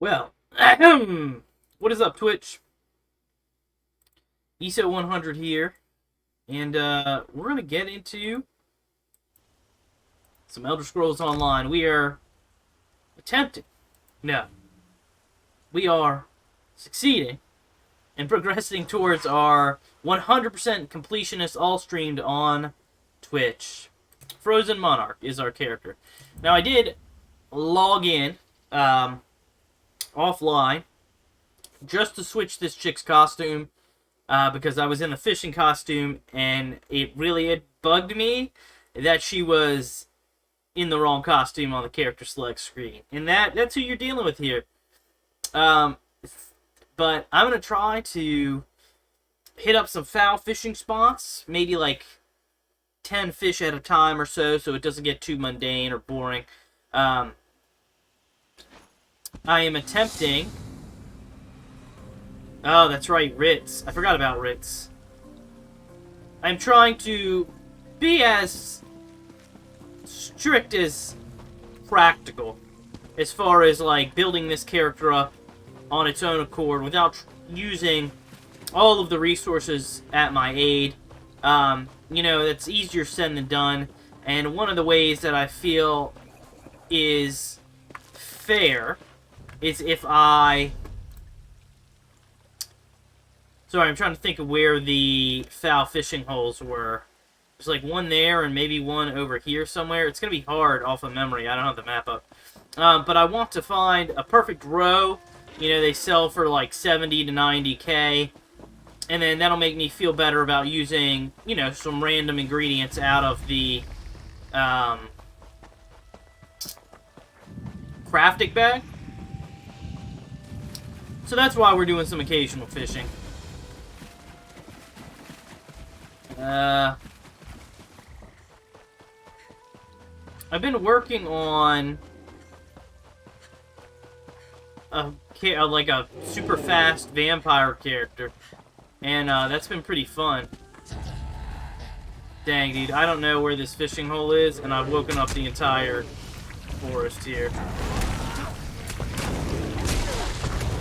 Well, what is up, Twitch? ESO100 here, and we're gonna get into some Elder Scrolls Online. We are attempting, no, we are succeeding and progressing towards our 100% completionist all streamed on Twitch. Frozen Monarch is our character. Now, I did log in offline just to switch this chick's costume because I was in the fishing costume and it bugged me that she was in the wrong costume on the character select screen. And that's who you're dealing with here. But I'm going to try to hit up some foul fishing spots, maybe like 10 fish at a time or so it doesn't get too mundane or boring. I am attempting... Oh, that's right, Ritz. I forgot about Ritz. I'm trying to be as strict as practical as far as, like, building this character up on its own accord without using all of the resources at my aid. You know, that's easier said than done, and one of the ways that I feel is fair is if I... Sorry, I'm trying to think of where the foul fishing holes were. There's like one there and maybe one over here somewhere. It's going to be hard off of memory. I don't have the map up. But I want to find a perfect row. You know, they sell for like 70 to 90k. And then that'll make me feel better about using, you know, some random ingredients out of the crafting bag. So that's why we're doing some occasional fishing. I've been working on a super fast vampire character, and that's been pretty fun. Dang, dude, I don't know where this fishing hole is, and I've woken up the entire forest here.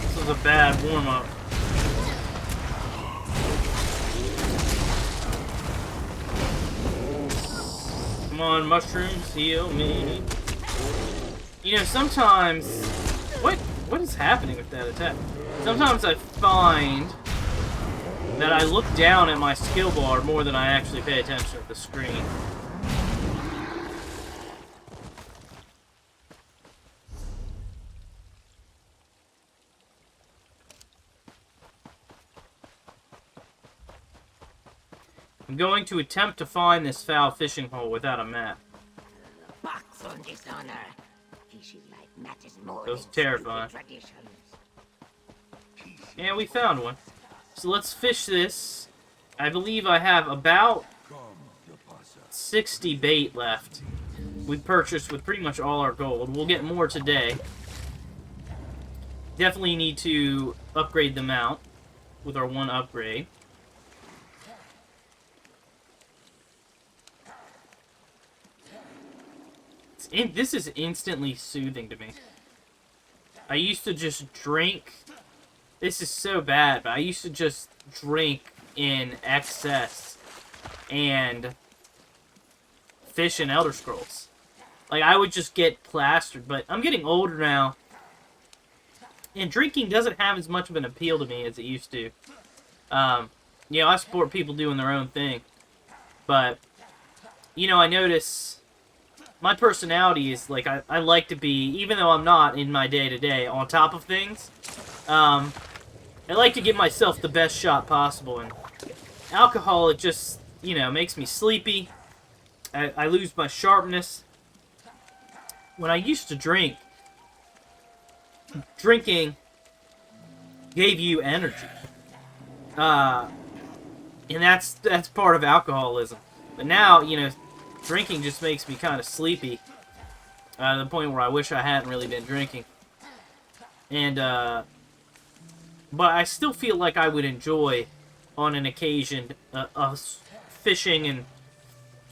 This is a bad warm-up. Come on, mushrooms, heal me. You know, sometimes... What is happening with that attack? Sometimes I find that I look down at my skill bar more than I actually pay attention to the screen. I'm going to attempt to find this foul fishing hole without a map. That was terrifying. Yeah, we found one. So let's fish this. I believe I have about 60 bait left. We purchased with pretty much all our gold. We'll get more today. Definitely need to upgrade the mount with our one upgrade. This is instantly soothing to me. I used to just drink. This is so bad, but I used to just drink in excess and fish in Elder Scrolls. Like, I would just get plastered, but I'm getting older now. And drinking doesn't have as much of an appeal to me as it used to. You know, I support people doing their own thing. But, you know, I notice... My personality is, like, I like to be, even though I'm not in my day-to-day, on top of things, I like to give myself the best shot possible, and alcohol, it just, you know, makes me sleepy. I lose my sharpness. When I used to drink, drinking gave you energy. And that's part of alcoholism. But now, you know, drinking just makes me kind of sleepy. To the point where I wish I hadn't really been drinking. And, but I still feel like I would enjoy, on an occasion, fishing and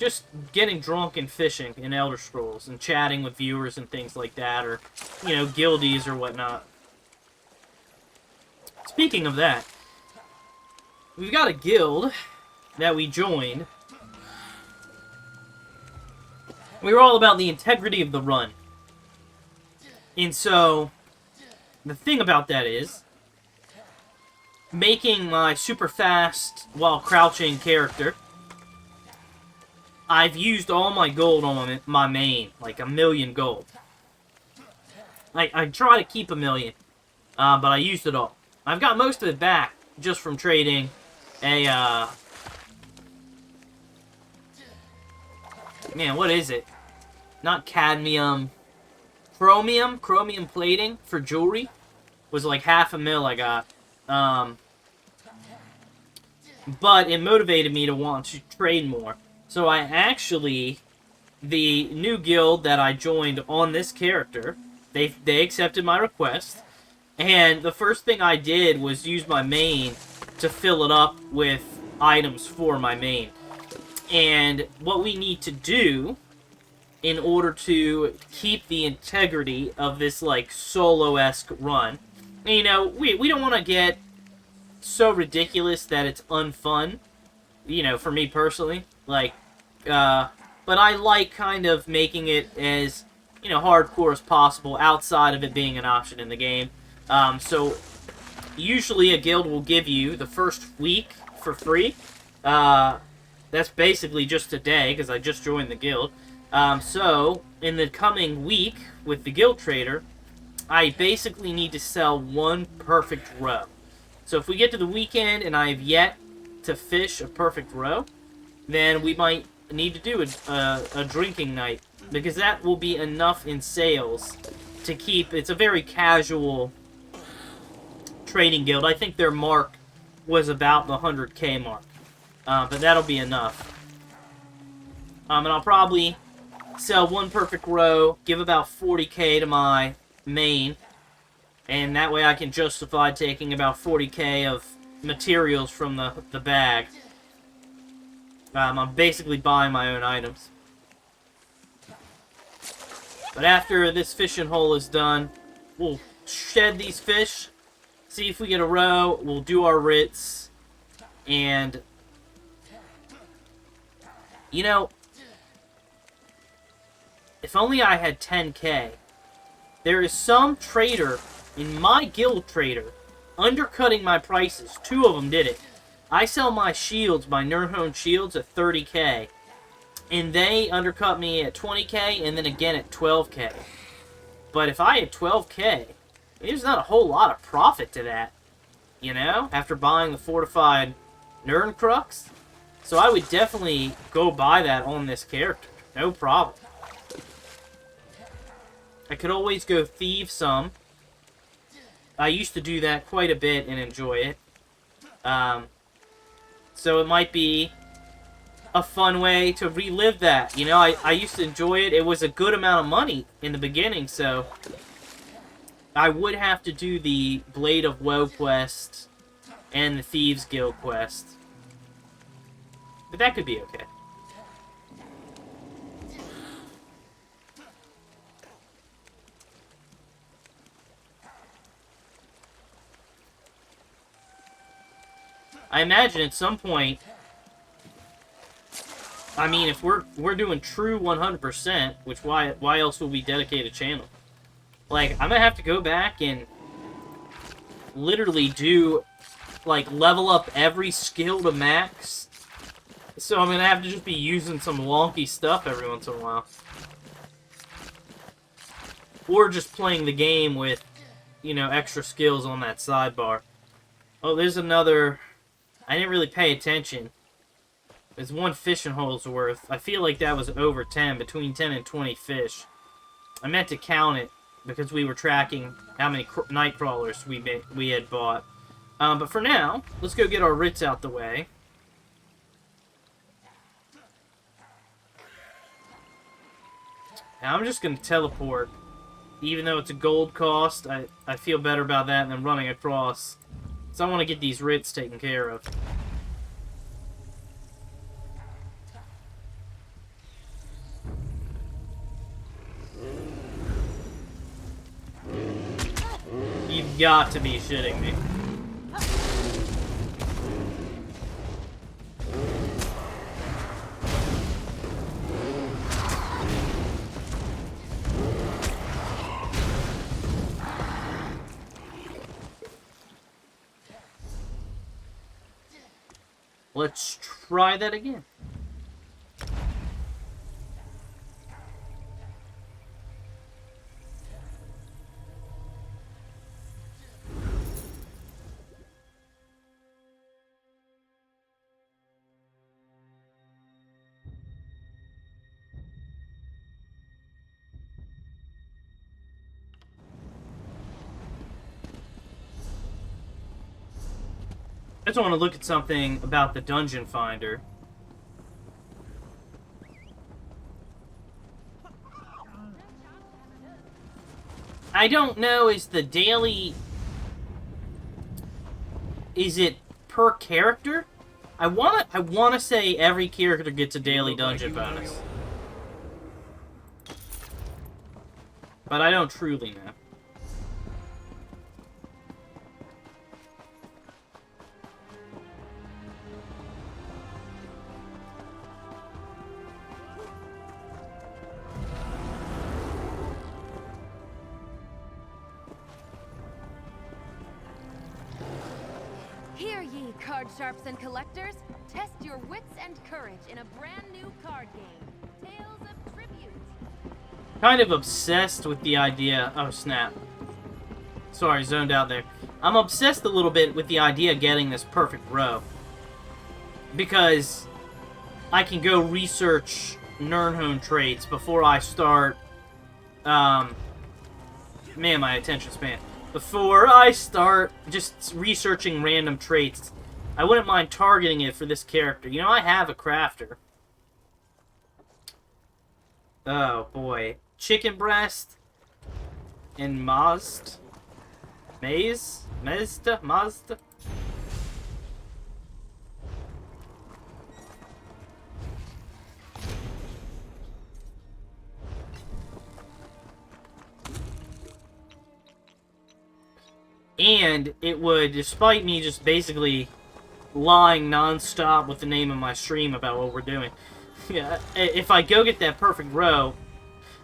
just getting drunk and fishing in Elder Scrolls and chatting with viewers and things like that, or, you know, guildies or whatnot. Speaking of that, we've got a guild that we joined. We were all about the integrity of the run. And so, the thing about that is, making my super fast while crouching character, I've used all my gold on my main, like 1,000,000 gold. I try to keep 1,000,000, but I used it all. I've got most of it back just from trading a, man, what is it? Not cadmium, chromium plating for jewelry was like 500,000 I got. But it motivated me to want to trade more. So I actually, the new guild that I joined on this character, they accepted my request, and the first thing I did was use my main to fill it up with items for my main. And what we need to do in order to keep the integrity of this, like, solo-esque run, you know, we don't want to get so ridiculous that it's unfun, you know, for me personally, like, but I like kind of making it as, you know, hardcore as possible outside of it being an option in the game. So, usually a guild will give you the first week for free. That's basically just a day, because I just joined the guild. So, in the coming week, with the guild trader, I basically need to sell one perfect row. So if we get to the weekend and I have yet to fish a perfect row, then we might need to do a drinking night, because that will be enough in sales to keep. It's a very casual trading guild. I think their mark was about the 100K mark, but that'll be enough. And I'll probably sell one perfect row, give about 40K to my main, and that way I can justify taking about 40K of materials from the bag. I'm basically buying my own items. But after this fishing hole is done, we'll shed these fish, see if we get a row, we'll do our writs, and, you know, if only I had 10K. There is some trader in my guild trader undercutting my prices. 2 of them did it. I sell my shields, my Nirnhone shields, at 30K. And they undercut me at 20K and then again at 12K. But if I had 12K, there's not a whole lot of profit to that. You know? After buying the fortified Nirncrux. So I would definitely go buy that on this character. No problem. I could always go thieve some. I used to do that quite a bit and enjoy it. So it might be a fun way to relive that. You know, I used to enjoy it. It was a good amount of money in the beginning, so I would have to do the Blade of Woe quest and the Thieves Guild quest. But that could be okay. I imagine at some point, I mean, if we're doing true 100%, which why else would we dedicate a channel? Like, I'm gonna have to go back and literally do, like, level up every skill to max. So I'm gonna have to just be using some wonky stuff every once in a while. Or just playing the game with, you know, extra skills on that sidebar. Oh, there's another. I didn't really pay attention. There's 1 fishing hole's worth. I feel like that was over 10, between 10 and 20 fish. I meant to count it because we were tracking how many night crawlers we had bought. But for now, let's go get our writs out the way. Now I'm just going to teleport. Even though it's a gold cost, I feel better about that than running across. So I want to get these writs taken care of. You've got to be shitting me. Let's try that again. I just want to look at something about the Dungeon Finder. I don't know, is the daily... Is it per character? I wanna say every character gets a daily dungeon bonus. But I don't truly know. Hear ye, card sharps and collectors. Test your wits and courage in a brand new card game, Tales of Tribute. Kind of obsessed with the idea... Oh, snap. Sorry, zoned out there. I'm obsessed a little bit with the idea of getting this perfect row. Because I can go research Nirnhone traits before I start... Man, my attention span. Before I start just researching random traits, I wouldn't mind targeting it for this character. You know, I have a crafter. Oh, boy. Chicken breast and Mazda. Mazda? And it would, despite me just basically lying non-stop with the name of my stream about what we're doing, yeah, if I go get that perfect row,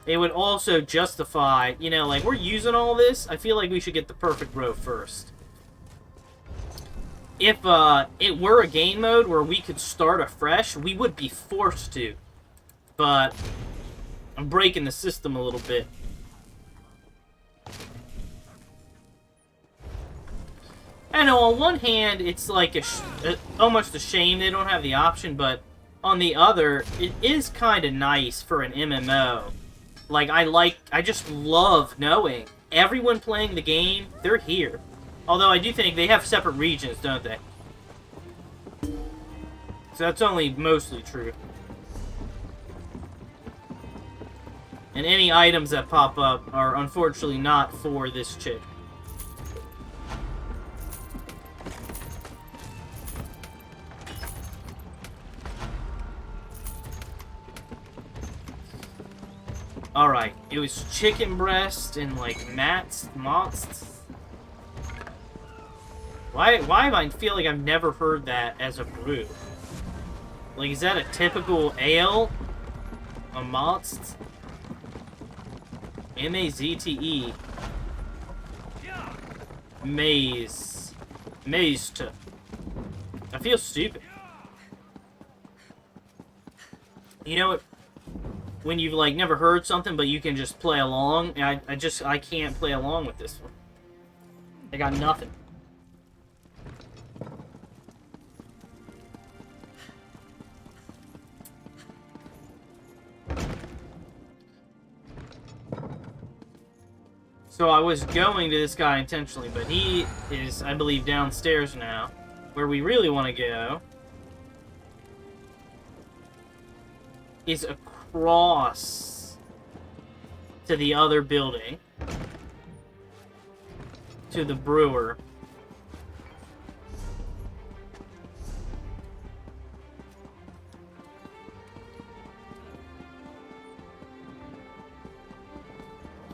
it would also justify, you know, like, we're using all this, I feel like we should get the perfect row first. If it were a game mode where we could start afresh, we would be forced to. But I'm breaking the system a little bit. I know, on one hand, it's like almost a shame they don't have the option, but on the other, it is kind of nice for an MMO. Like, I just love knowing everyone playing the game, they're here. Although I do think they have separate regions, don't they? So that's only mostly true. And any items that pop up are unfortunately not for this chick. Alright, it was chicken breast and like motts. Why am I feel like I've never heard that as a brew? Like, is that a typical ale? A motts? M-A-Z-T-E. Maze. Mazed. I feel stupid. You know what? When you've, like, never heard something, but you can just play along, I can't play along with this one. I got nothing. So I was going to this guy intentionally, but he is, I believe, downstairs now. Where we really want to go is across to the other building. To the brewer.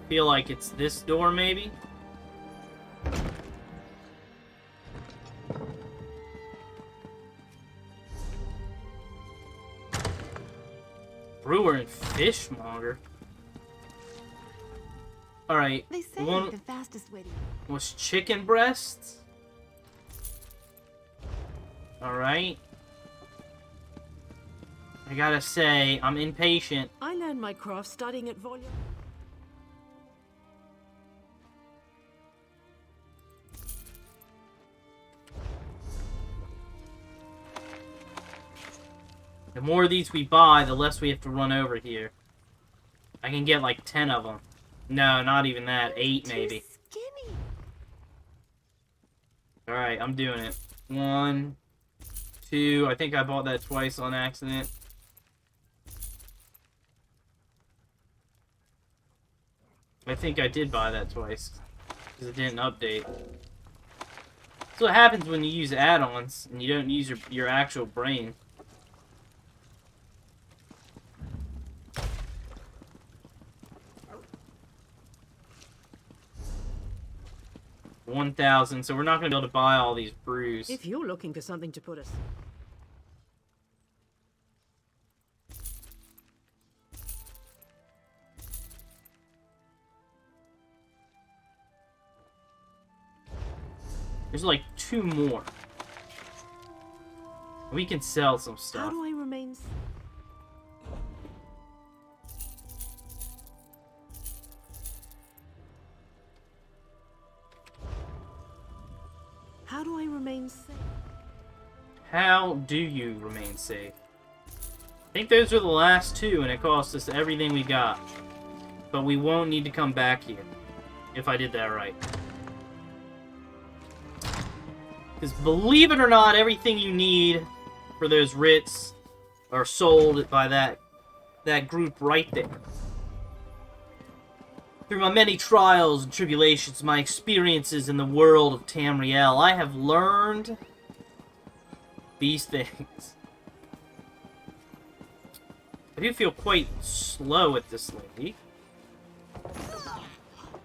Feel like it's this door, maybe? Brewer and fishmonger. Alright. They say one the fastest way to... was chicken breasts. Alright. I gotta say, I'm impatient. I learned my craft studying at Volume. The more of these we buy, the less we have to run over here. I can get like 10 of them. No, not even that. 8 maybe. Skinny. Alright, I'm doing it. 1, 2. I think I bought that twice on accident. I think I did buy that twice. Because it didn't update. That's what happens when you use add-ons and you don't use your actual brain. $1,000, so we're not going to be able to buy all these brews. If you're looking for something to put us... There's like 2 more. We can sell some How stuff. do I remain... How do I remain safe? How do you remain safe? I think those are the last 2, and it cost us everything we got. But we won't need to come back here, if I did that right. Because believe it or not, everything you need for those writs are sold by that group right there. Through my many trials and tribulations, my experiences in the world of Tamriel, I have learned these things. I do feel quite slow at this lady.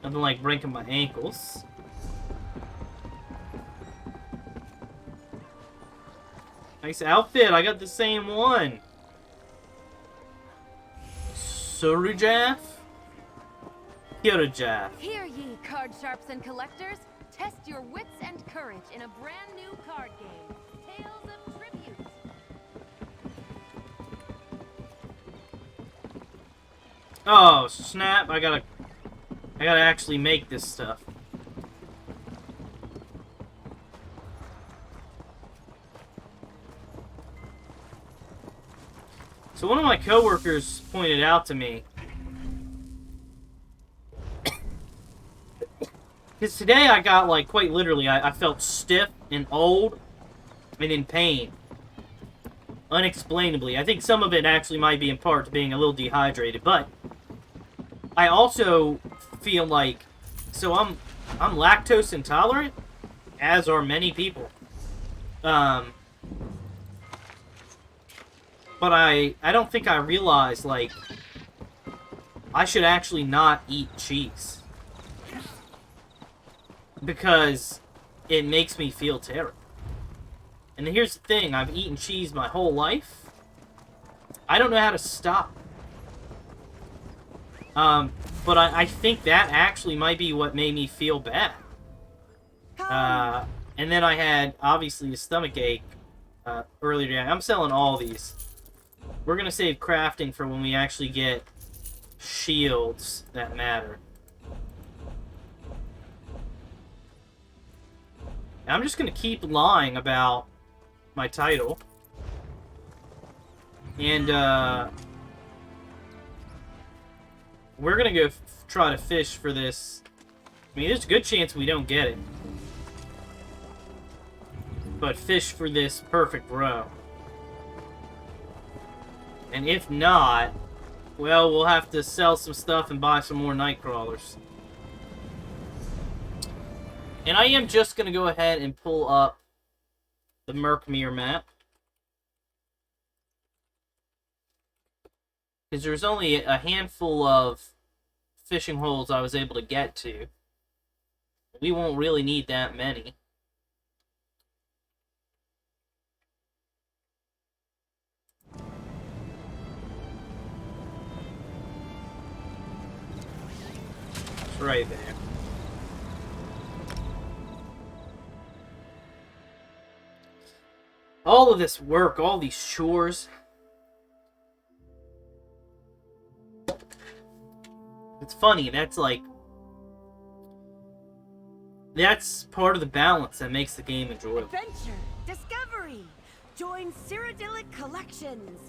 Nothing like breaking my ankles. Nice outfit, I got the same one. Surujaf? Kirajaf. Hear ye, card sharps and collectors. Test your wits and courage in a brand new card game. Tales of Tribute. Oh, snap. I gotta actually make this stuff. So one of my coworkers pointed out to me, because today I got, like, quite literally, I felt stiff and old and in pain. Unexplainably. I think some of it actually might be in part to being a little dehydrated, but I also feel like, so I'm lactose intolerant, as are many people. But I don't think I realized, like, I should actually not eat cheese. Because it makes me feel terrible. And here's the thing, I've eaten cheese my whole life. I don't know how to stop. But I think that actually might be what made me feel bad. And then I had, obviously, a stomach ache earlier today. I'm selling all these. We're going to save crafting for when we actually get shields that matter. And I'm just going to keep lying about my title. And, we're going to go try to fish for this. I mean, there's a good chance we don't get it. But fish for this perfect row. And if not, well, we'll have to sell some stuff and buy some more Nightcrawlers. And I am just going to go ahead and pull up the Mirkmere map. Because there's only a handful of fishing holes I was able to get to. We won't really need that many. It's right there. All of this work, all these chores, It's funny. That's like... That's part of the balance that makes the game enjoyable. Adventure, discovery. Join Cyrodiilic Collections.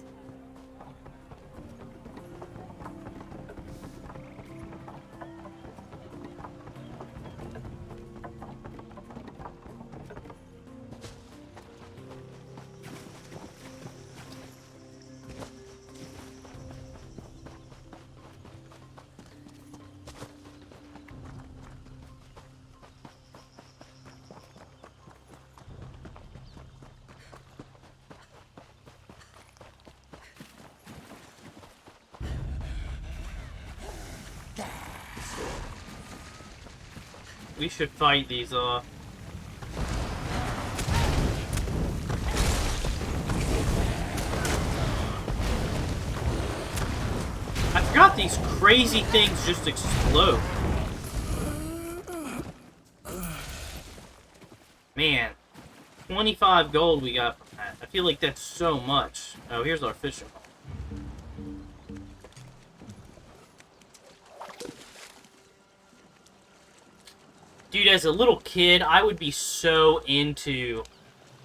We should fight these off. I forgot these crazy things just explode. Man, 25 gold we got from that. I feel like that's so much. Oh, here's our fishing hole. Dude, as a little kid, I would be so into,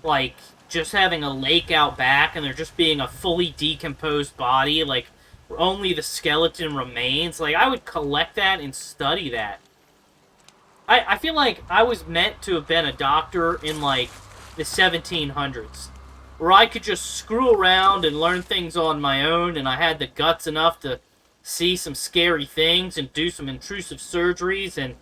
like, just having a lake out back and there just being a fully decomposed body, like, only the skeleton remains. Like, I would collect that and study that. I feel like I was meant to have been a doctor in, like, the 1700s, where I could just screw around and learn things on my own, and I had the guts enough to see some scary things and do some intrusive surgeries and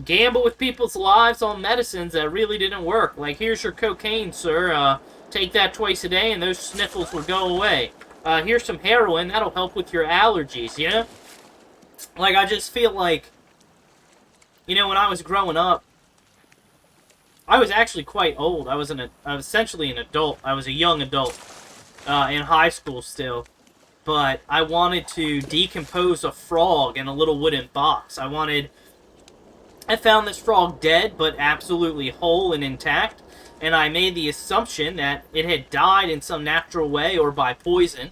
gamble with people's lives on medicines that really didn't work. Like, here's your cocaine, sir. Take that twice a day and those sniffles will go away. Here's some heroin. That'll help with your allergies, you know? Like, I just feel like, you know, when I was growing up, I was actually quite old. I was essentially an adult. I was a young adult in high school still. But I wanted to decompose a frog in a little wooden box. I found this frog dead, but absolutely whole and intact, and I made the assumption that it had died in some natural way or by poison,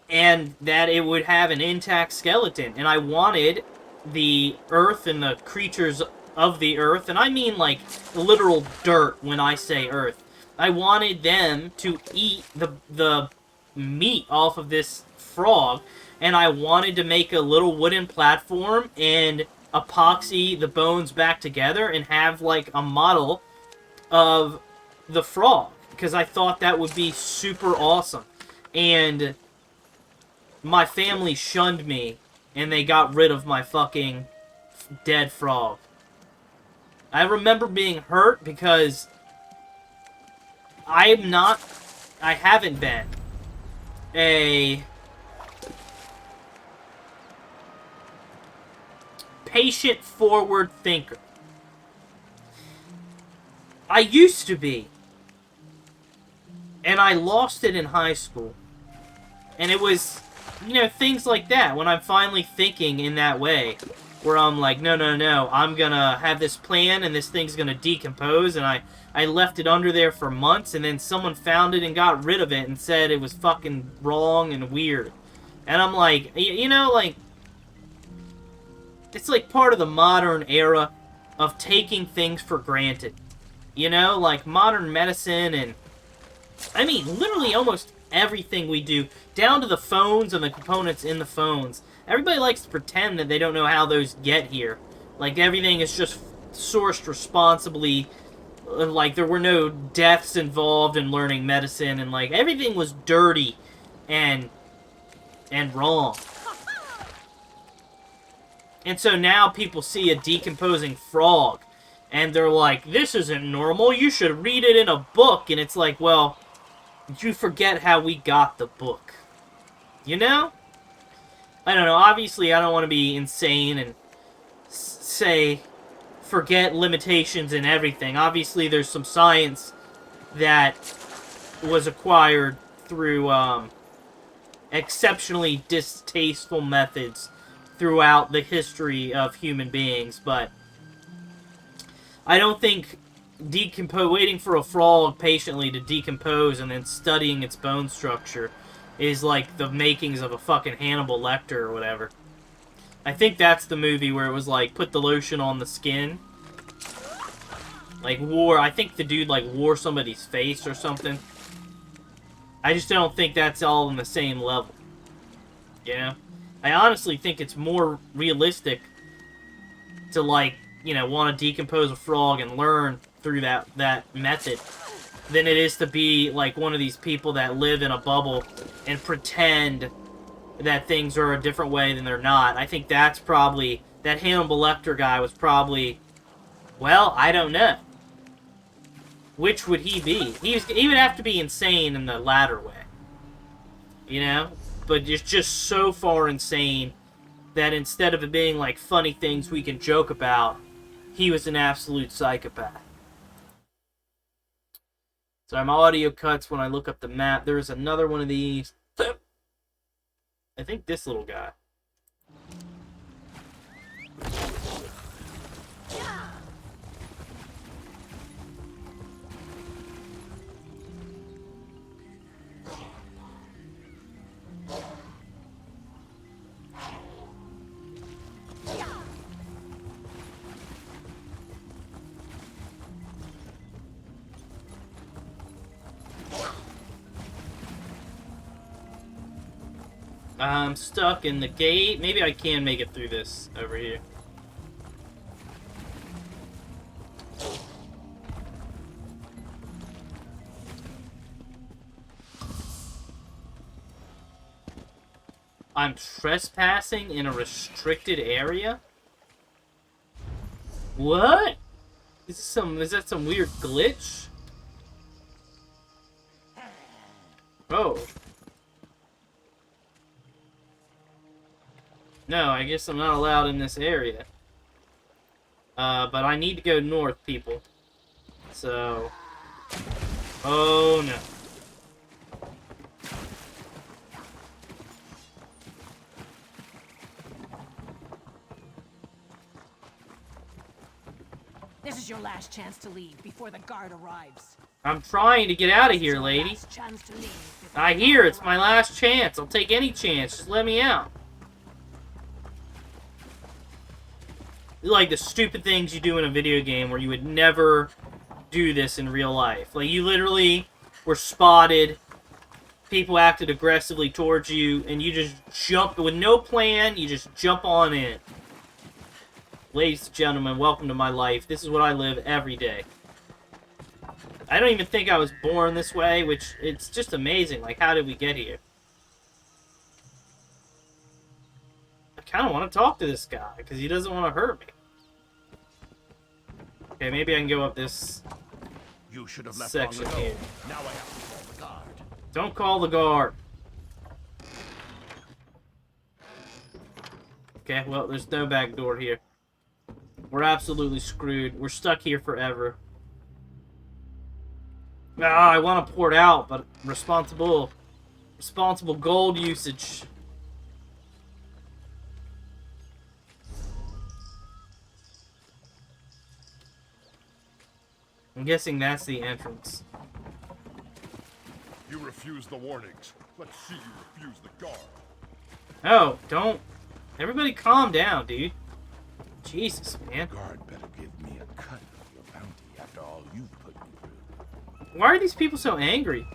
and that it would have an intact skeleton. And I wanted the earth and the creatures of the earth, and I mean like literal dirt when I say earth. I wanted them to eat the meat off of this frog, and I wanted to make a little wooden platform and epoxy the bones back together and have like a model of the frog, because I thought that would be super awesome. And my family shunned me and they got rid of my fucking dead frog. I remember being hurt because I haven't been a patient, forward thinker. I used to be. And I lost it in high school. And it was, you know, things like that. When I'm finally thinking in that way. Where I'm like, no, I'm gonna have this plan and this thing's gonna decompose. And I left it under there for months. And then someone found it and got rid of it and said it was fucking wrong and weird. And I'm like, you know, like, it's like part of the modern era of taking things for granted. You know, like modern medicine and, I mean, literally almost everything we do, down to the phones and the components in the phones. Everybody likes to pretend that they don't know how those get here. Like everything is just sourced responsibly. Like there were no deaths involved in learning medicine, and like everything was dirty and wrong. And so now people see a decomposing frog, and they're like, this isn't normal, you should read it in a book. And it's like, well, did you forget how we got the book? You know? I don't know, obviously I don't want to be insane and say, forget limitations and everything. Obviously there's some science that was acquired through exceptionally distasteful methods throughout the history of human beings, but I don't think waiting for a frog patiently to decompose and then studying its bone structure is like the makings of a fucking Hannibal Lecter or whatever. I think that's the movie where it was like, put the lotion on the skin. Like, I think the dude, like, wore somebody's face or something. I just don't think that's all on the same level. You know? I honestly think it's more realistic to, like, you know, want to decompose a frog and learn through that method than it is to be, like, one of these people that live in a bubble and pretend that things are a different way than they're not. I think that's probably... That Hannibal Lecter guy was probably... Well, I don't know. Which would he be? He would have to be insane in the latter way. You know? But it's just so far insane that instead of it being like funny things we can joke about, he was an absolute psychopath. So my audio cuts when I look up the map. There's another one of these. I think this little guy. I'm stuck in the gate. Maybe I can make it through this over here. I'm trespassing in a restricted area? What? Is that some weird glitch? Oh. No, I guess I'm not allowed in this area. But I need to go north, people. So... Oh, no. This is your last chance to leave before the guard arrives. I'm trying to get out of here, lady. I hear it's my last chance. I'll take any chance. Just let me out. Like the stupid things you do in a video game where you would never do this in real life. Like, you literally were spotted, people acted aggressively towards you, and you just jump, with no plan, you just jump on in. Ladies and gentlemen, welcome to my life. This is what I live every day. I don't even think I was born this way, which, it's just amazing. Like, how did we get here? I kind of want to talk to this guy, because he doesn't want to hurt me. Okay, maybe I can go up this section here. Now I have to call the guard. Don't call the guard. Okay, well, there's no back door here. We're absolutely screwed. We're stuck here forever. Ah, I want to port out, but responsible gold usage. I'm guessing that's the entrance. You refuse the warnings. Let's see you refuse the guard. Oh, don't. Everybody calm down, dude. Jesus, man. Guard better give me a cut of your bounty after all you've put me through. Why are these people so angry?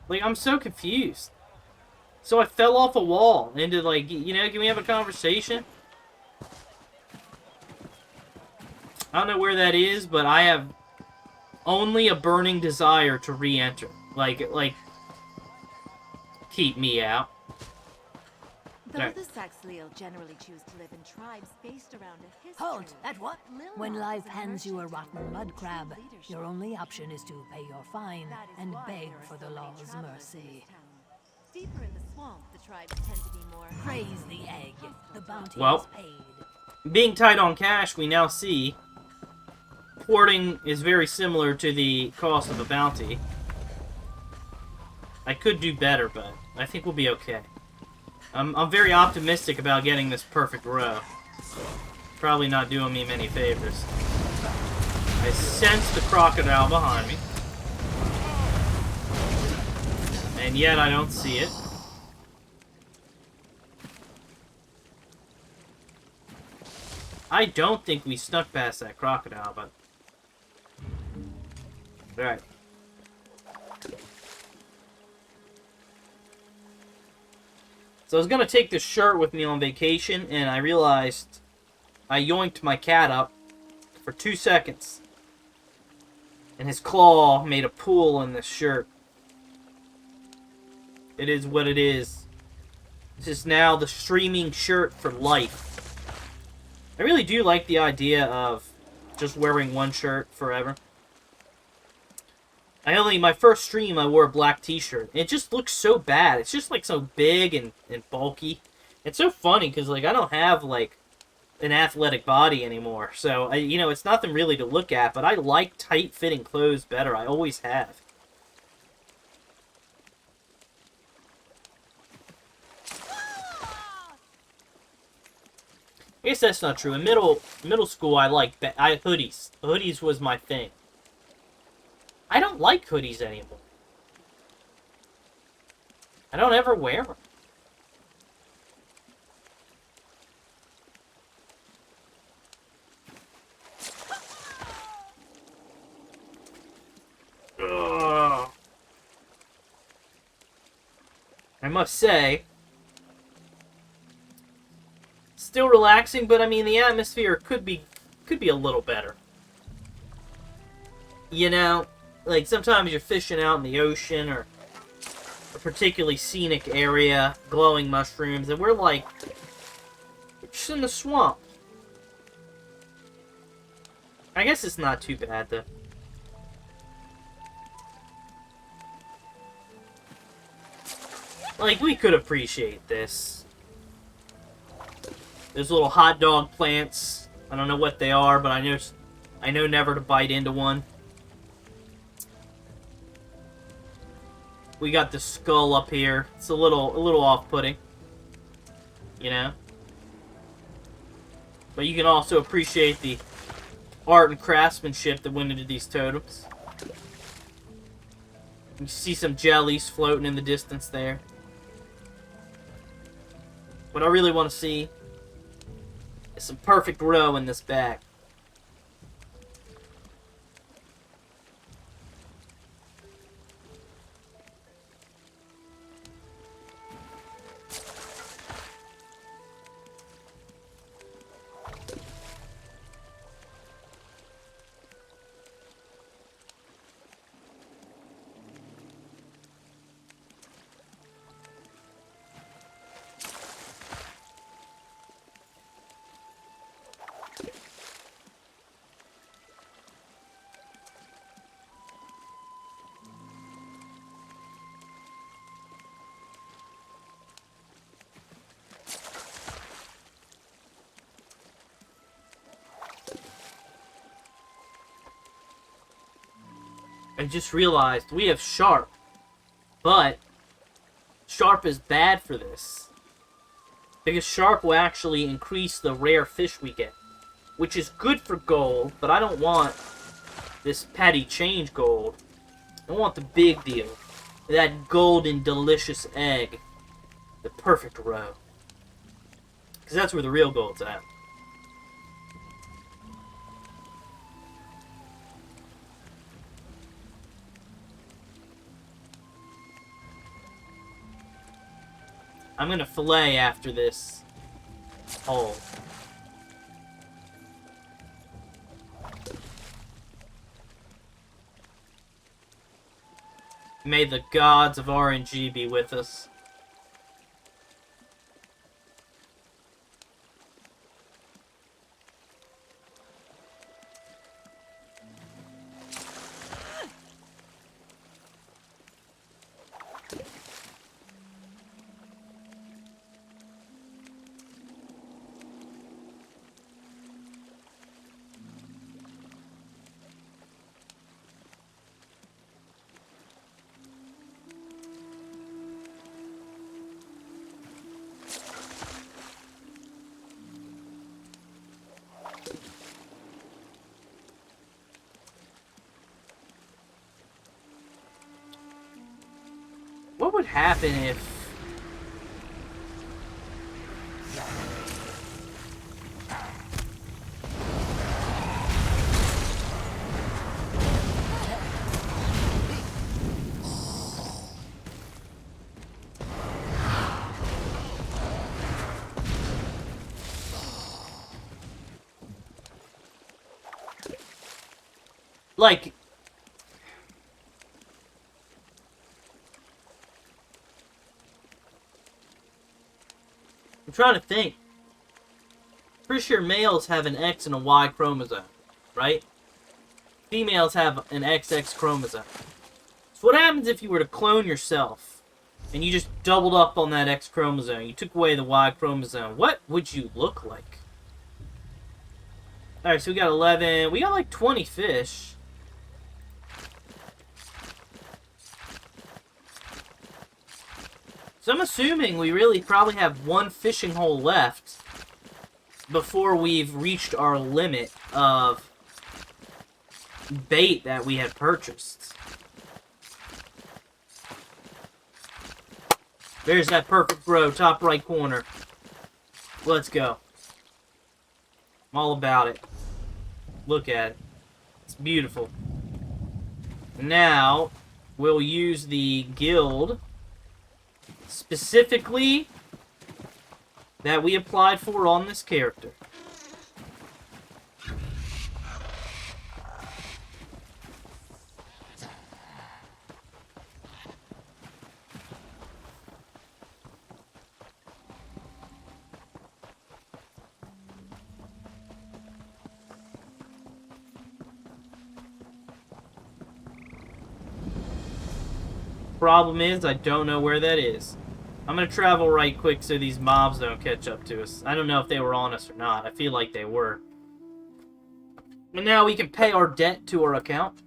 Like, I'm so confused. So I fell off a wall into, like, you know, can we have a conversation? I don't know where that is, but I have only a burning desire to re-enter. Like, keep me out. Though Right. the Saxhleel generally choose to live in tribes based around a history. Halt! At what? Lilmar When is life an hands you a emerging rotten type mud with crab, true leadership. your only option is to pay your fine That is and why beg there are for the so many law's travelers in mercy. this town. Deeper in the swamp, the tribes tend to be more Praise the egg. The bounty Well. is paid. Being tight on cash, we now see porting is very similar to the cost of a bounty. I could do better, but I think we'll be okay. I'm very optimistic about getting this perfect row. Probably not doing me many favors. I sense the crocodile behind me. And yet I don't see it. I don't think we snuck past that crocodile, but... Alright. So I was gonna take this shirt with me on vacation, and I realized I yoinked my cat up for 2 seconds. And his claw made a pool in this shirt. It is what it is. This is now the streaming shirt for life. I really do like the idea of just wearing one shirt forever. My first stream, I wore a black t-shirt. It just looks so bad. It's just, like, so big and bulky. It's so funny, because, like, I don't have, like, an athletic body anymore. So, you know, it's nothing really to look at, but I like tight-fitting clothes better. I always have. I guess that's not true. In middle school, I liked hoodies. Hoodies was my thing. I don't like hoodies anymore. I don't ever wear them. Ugh. I must say, still relaxing, but I mean the atmosphere could be a little better. You know, like sometimes you're fishing out in the ocean or a particularly scenic area, glowing mushrooms, and we're like just in the swamp. I guess it's not too bad though. Like, we could appreciate this. Those little hot dog plants. I don't know what they are, but I know never to bite into one. We got the skull up here. It's a little off-putting. You know? But you can also appreciate the art and craftsmanship that went into these totems. You see some jellies floating in the distance there. What I really want to see is some perfect row in this bag. I just realized we have Sharp, but Sharp is bad for this. Because Sharp will actually increase the rare fish we get, which is good for gold, but I don't want this petty change gold. I want the big deal. That golden delicious egg. The perfect row. Because that's where the real gold's at. I'm gonna fillet after this hole. May the gods of RNG be with us. What would happen if... Like, I'm trying to think. Pretty sure males have an X and a Y chromosome, right? Females have an XX chromosome. So what happens if you were to clone yourself and you just doubled up on that X chromosome? You took away the Y chromosome. What would you look like? Alright, so we got 11. We got like 20 fish. So I'm assuming we really probably have one fishing hole left before we've reached our limit of bait that we had purchased. There's that perfect bro, top right corner. Let's go. I'm all about it. Look at it. It's beautiful. Now, we'll use the guild specifically that we applied for on this character. Problem is, I don't know where that is. I'm gonna travel right quick so these mobs don't catch up to us. I don't know if they were on us or not. I feel like they were. And now we can pay our debt to our account.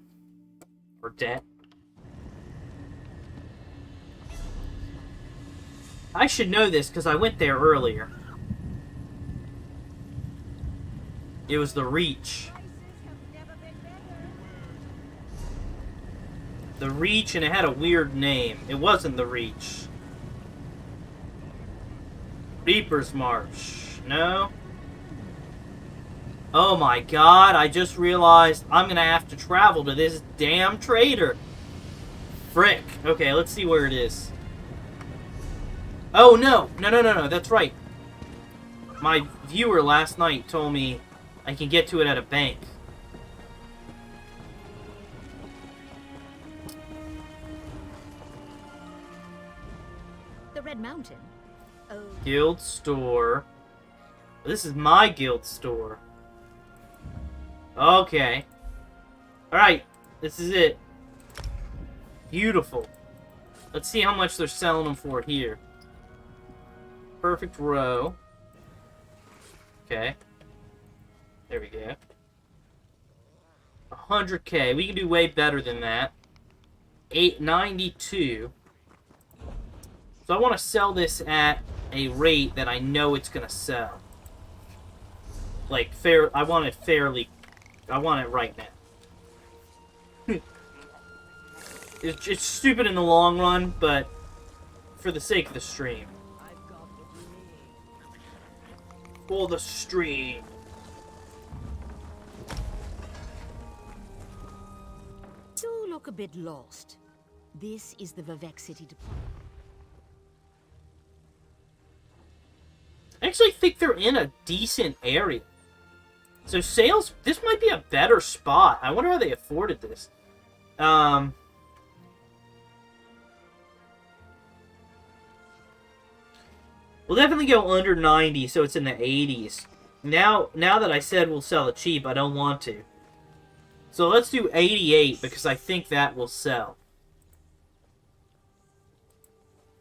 Or debt. I should know this because I went there earlier. It was the Reach. The Reach, and it had a weird name. It wasn't the Reach. Reaper's March. No? Oh my god, I just realized I'm gonna have to travel to this damn trader. Frick. Okay, let's see where it is. Oh no! No, that's right. My viewer last night told me I can get to it at a bank. The Red Mountain. Oh. Guild store. This is my guild store. Okay. Alright, this is it. Beautiful. Let's see how much they're selling them for here. Perfect row. Okay. There we go. 100k. We can do way better than that. 892. So I want to sell this at a rate that I know it's going to sell. Like, fair. I want it fairly. I want it right now. It's stupid in the long run, but for the sake of the stream. For the stream. You look a bit lost. This is the Vivec City Department. I actually think they're in a decent area. So sales, this might be a better spot. I wonder how they afforded this. We'll definitely go under 90, so it's in the 80s. Now that I said we'll sell it cheap, I don't want to. So let's do 88, because I think that will sell.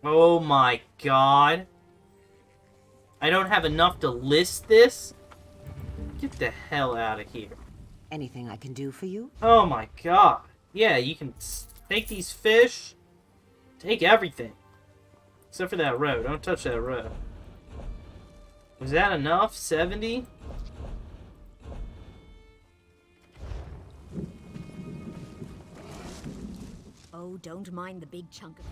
Oh my god. I don't have enough to list this? Get the hell out of here. Anything I can do for you? Oh my god. Yeah, you can take these fish. Take everything. Except for that row. Don't touch that row. Was that enough? 70? Oh, don't mind the big chunk of...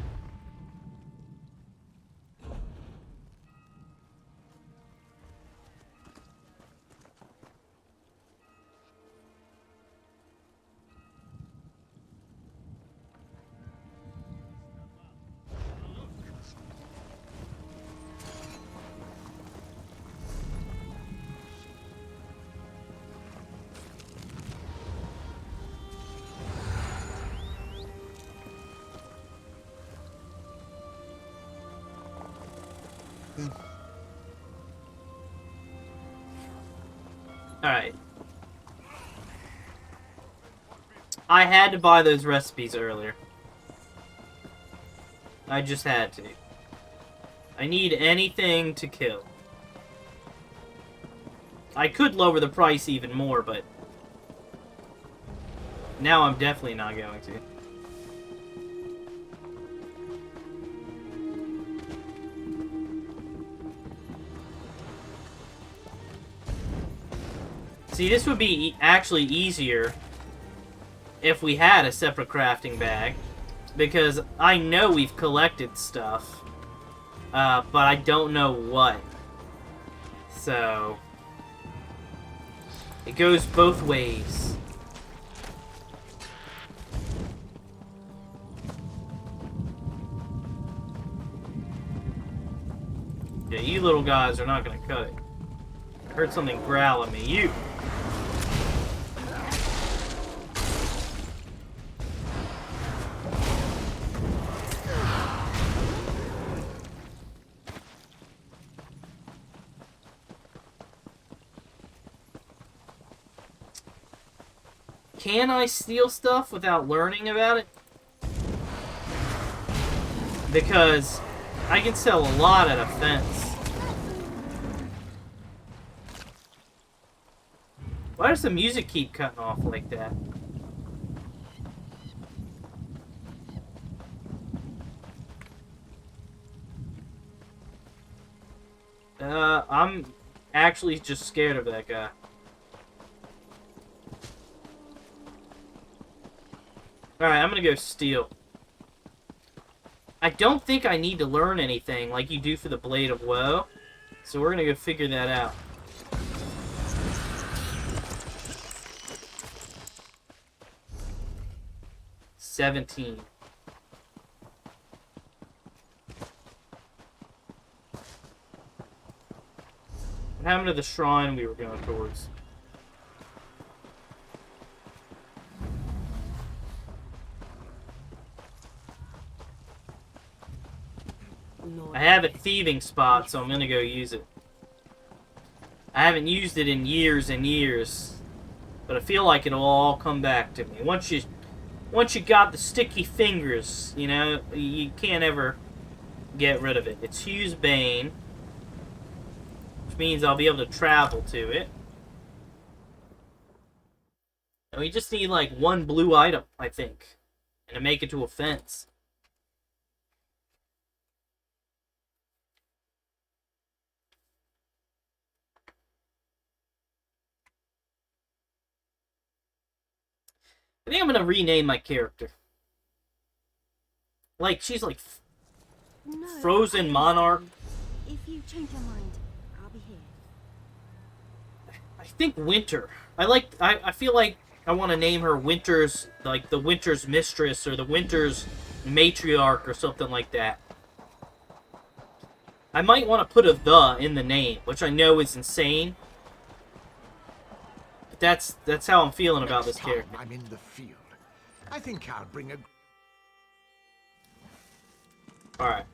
something? Alright. I had to buy those recipes earlier. I just had to. I need anything to kill. I could lower the price even more, but now I'm definitely not going to. See, this would be actually easier if we had a separate crafting bag, because I know we've collected stuff, but I don't know what. So it goes both ways. Yeah, you little guys are not gonna cut it. I heard something growl at me. You! Can I steal stuff without learning about it? Because I can sell a lot at a fence. Why does the music keep cutting off like that? I'm actually just scared of that guy. Alright, I'm gonna go steal. I don't think I need to learn anything like you do for the Blade of Woe. So we're gonna go figure that out. $17. What happened to the shrine we were going towards? I have a thieving spot, so I'm gonna go use it. I haven't used it in years and years, but I feel like it'll all come back to me. Once you got the sticky fingers, you know, you can't ever get rid of it. It's Hugh's Bane, which means I'll be able to travel to it. And we just need like one blue item, I think, and to make it to a fence. I think I'm gonna rename my character. Like, she's like No, Frozen I Monarch. understand. If you change your mind, I'll be here. I think Winter. I feel like I want to name her Winter's, like the Winter's Mistress or the Winter's Matriarch or something like that. I might want to put a "the" in the name, which I know is insane. But that's how I'm feeling about this character. I'm in the field. I think I'll bring a... Alright.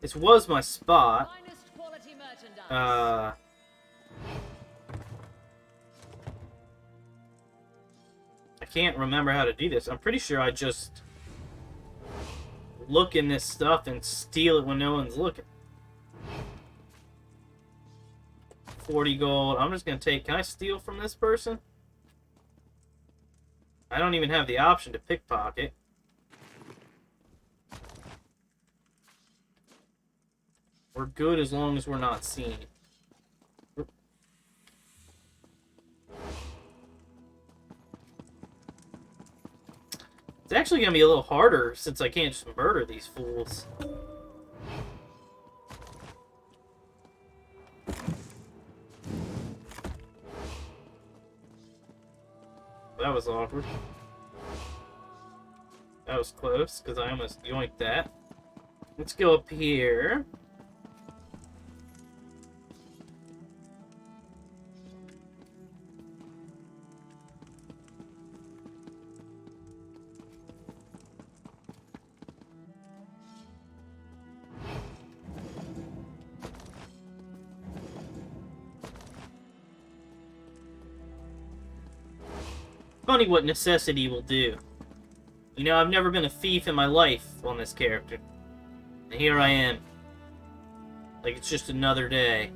This was my spot. Finest quality merchandise. I can't remember how to do this. I'm pretty sure I just look in this stuff and steal it when no one's looking. 40 gold. I'm just going to take... Can I steal from this person? I don't even have the option to pickpocket. We're good as long as we're not seen. It's actually going to be a little harder since I can't just murder these fools. That was awkward. That was close, because I almost yoinked that. Let's go up here. Funny what necessity will do. You know, I've never been a thief in my life on this character. And here I am. Like it's just another day.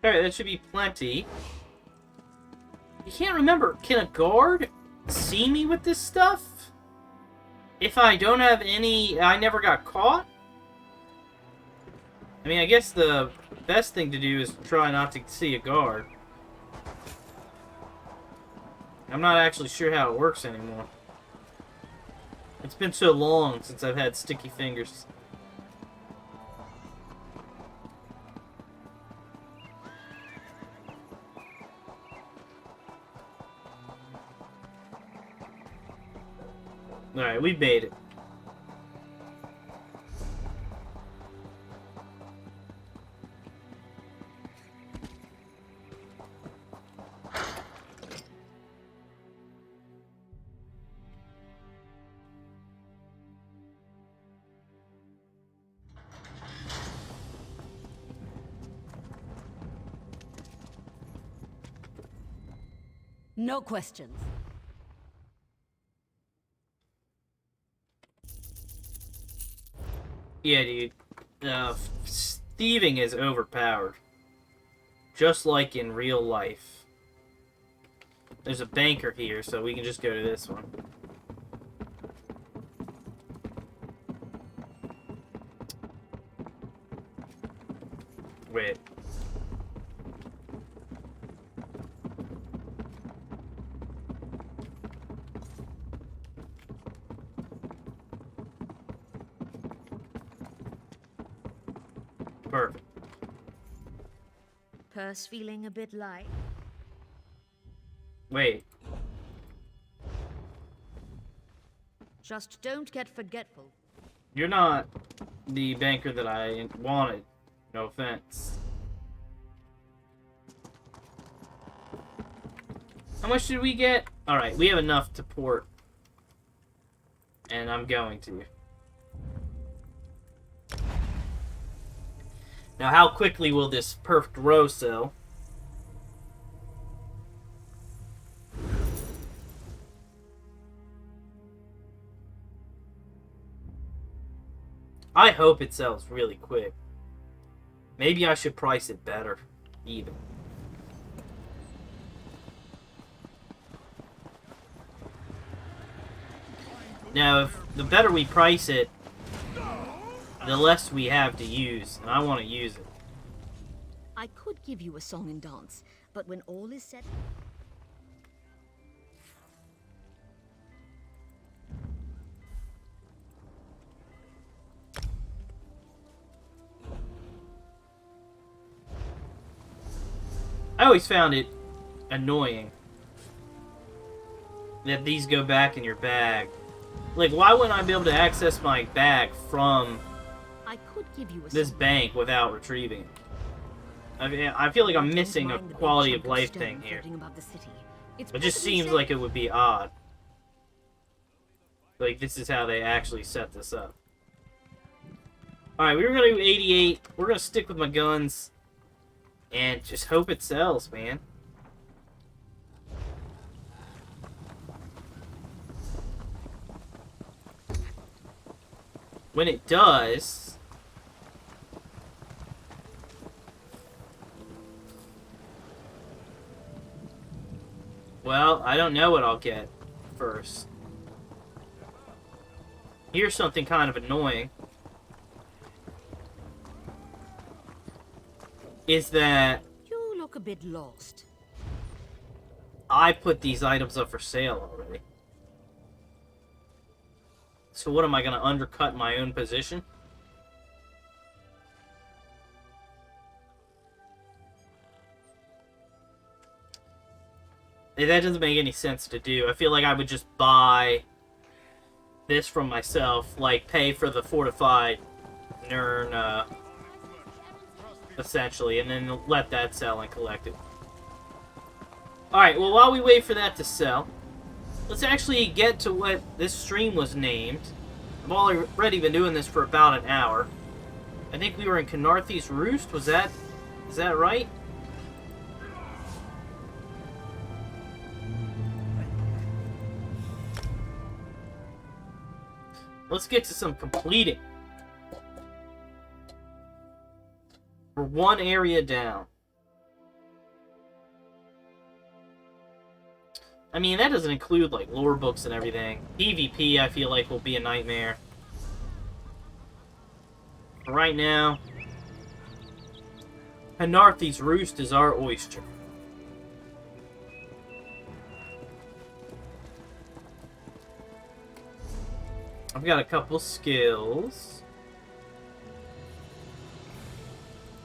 Alright, that should be plenty. You can't remember. Can a guard see me with this stuff? If I don't have any... I never got caught? I mean, I guess the best thing to do is try not to see a guard. I'm not actually sure how it works anymore. It's been so long since I've had sticky fingers. Alright, we made it. No questions. Yeah, dude. Thieving is overpowered. Just like in real life. There's a banker here, so we can just go to this one. Wait. Perfect. Purse feeling a bit light? Wait. Just don't get forgetful. You're not the banker that I wanted. No offense. How much did we get? Alright, we have enough to port. And I'm going to. Now, how quickly will this perfect row sell? I hope it sells really quick. Maybe I should price it better, even. Now, if the better we price it, the less we have to use, and I want to use it. I could give you a song and dance, but when all is said... I always found it annoying that these go back in your bag. Like, why wouldn't I be able to access my bag from I could give you a this song. bank without retrieving it? I mean, I feel like I'm Don't missing a mind the big quality of chunk life stone thing here. floating above the city. It's It just possibly seems safe. like it would be odd. Like, this is how they actually set this up. Alright, we were going to do 88. We're going to stick with my guns. And just hope it sells, man. When it does... Well, I don't know what I'll get first. Here's something kind of annoying. Is that You look a bit lost. I put these items up for sale already. So what, am I going to undercut my own position? That doesn't make any sense to do. I feel like I would just buy this from myself, like pay for the fortified Nirn, essentially, and then let that sell and collect it. Alright, well, while we wait for that to sell, let's actually get to what this stream was named. I've already been doing this for about an hour. I think we were in Khenarthi's Roost, is that right? Let's get to some completing. We're one area down. I mean, that doesn't include, like, lore books and everything. PvP, I feel like, will be a nightmare. But right now, Khenarthi's Roost is our oyster. I've got a couple skills.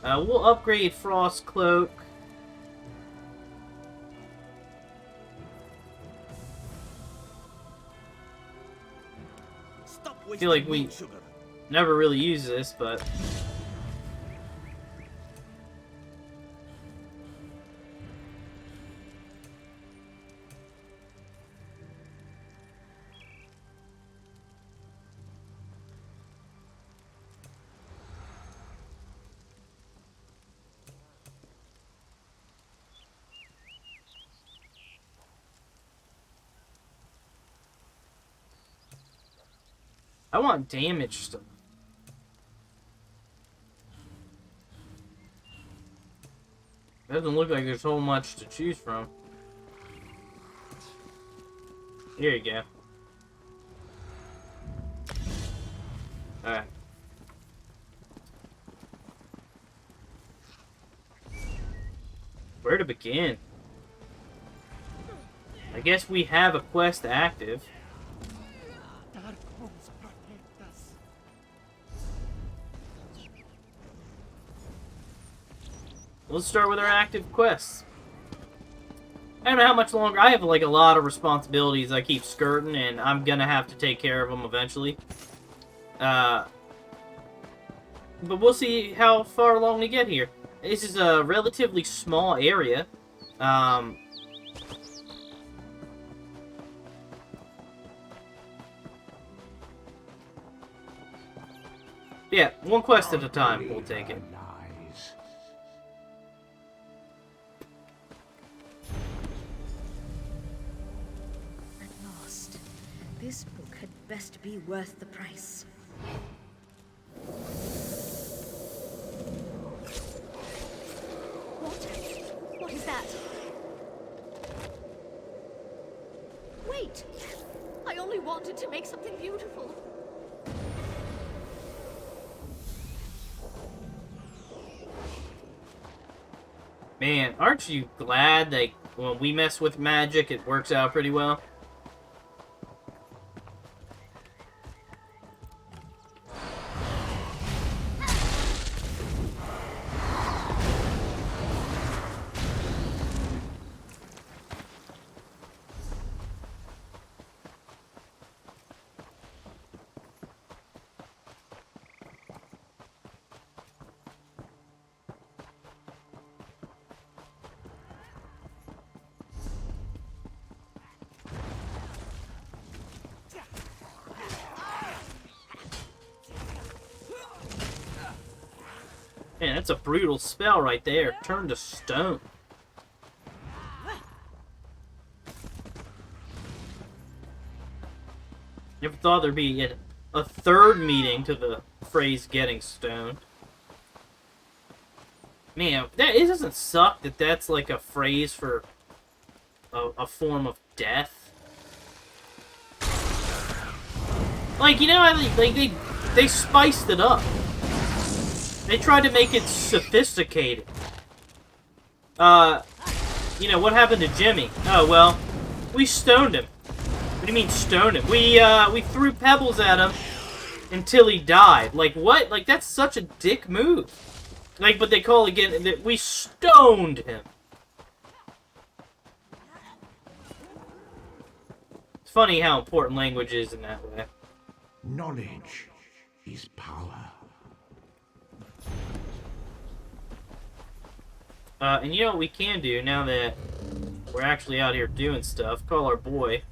We'll upgrade Frost Cloak. I feel like we never really use this, but... I want damage stuff. Doesn't look like there's so much to choose from. Here you go. Alright. Where to begin? I guess we have a quest active. Let's start with our active quests. I don't know how much longer. I have like a lot of responsibilities I keep skirting, and I'm gonna have to take care of them eventually. But we'll see how far along we get here. This is a relatively small area. Yeah, one quest at a time. We'll take it. This book had best be worth the price. What? What is that? Wait! I only wanted to make something beautiful. Man, aren't you glad that when we mess with magic, it works out pretty well? Man, that's a brutal spell right there. Turn to stone. Never thought there'd be a third meaning to the phrase getting stoned. Man, it doesn't suck that that's like a phrase for a form of death. Like, you know, like they spiced it up. They tried to make it sophisticated. You know, what happened to Jimmy? Oh, well, we stoned him. What do you mean stoned him? We threw pebbles at him until he died. Like, what? Like, that's such a dick move. Like, but they call it again that we stoned him. It's funny how important language is in that way. Knowledge is power. And you know what we can do now that we're actually out here doing stuff? Call our boy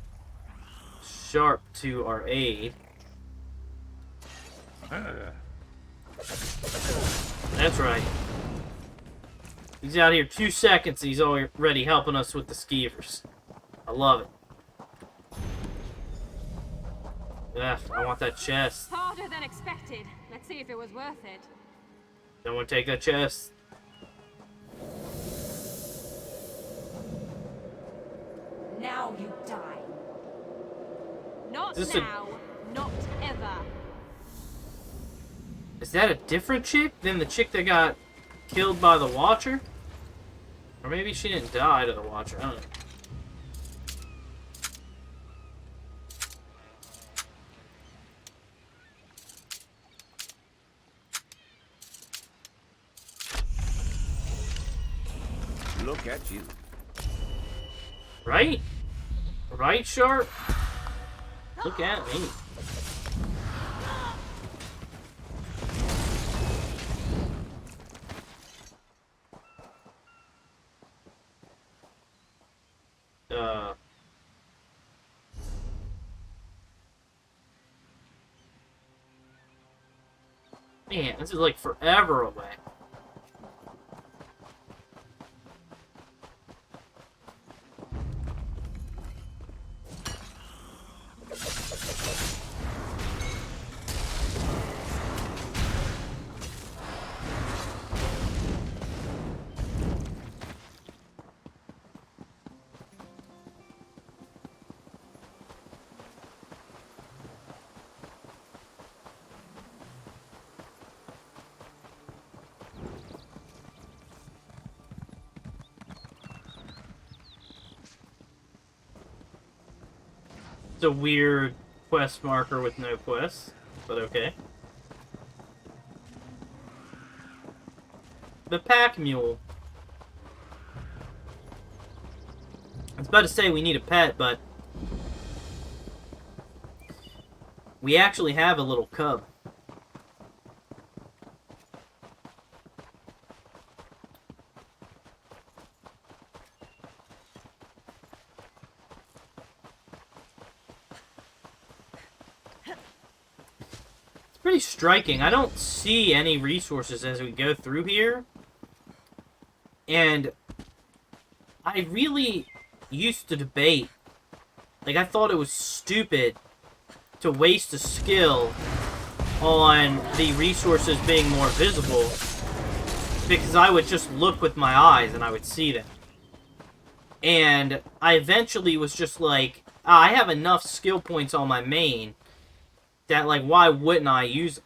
Sharp to our aid. That's right. He's out here 2 seconds. He's already helping us with the skeevers. I love it. Ugh, I want that chest. Harder than expected. Let's see if it was worth it. Don't want to take that chest. Now you die. Not Is this now, not ever. Is that a different chick than the chick that got killed by the Watcher? Or maybe she didn't die to the Watcher. I don't know. Look at you. Right? Right, Sharp? Look at me. Man, this is like forever away. It's a weird quest marker with no quests, but okay. The pack mule. I was about to say we need a pet, but we actually have a little cub. Pretty striking. I don't see any resources as we go through here. And I really used to debate. Like, I thought it was stupid to waste a skill on the resources being more visible. Because I would just look with my eyes and I would see them. And I eventually was just like, I have enough skill points on my main that, like, why wouldn't I use them?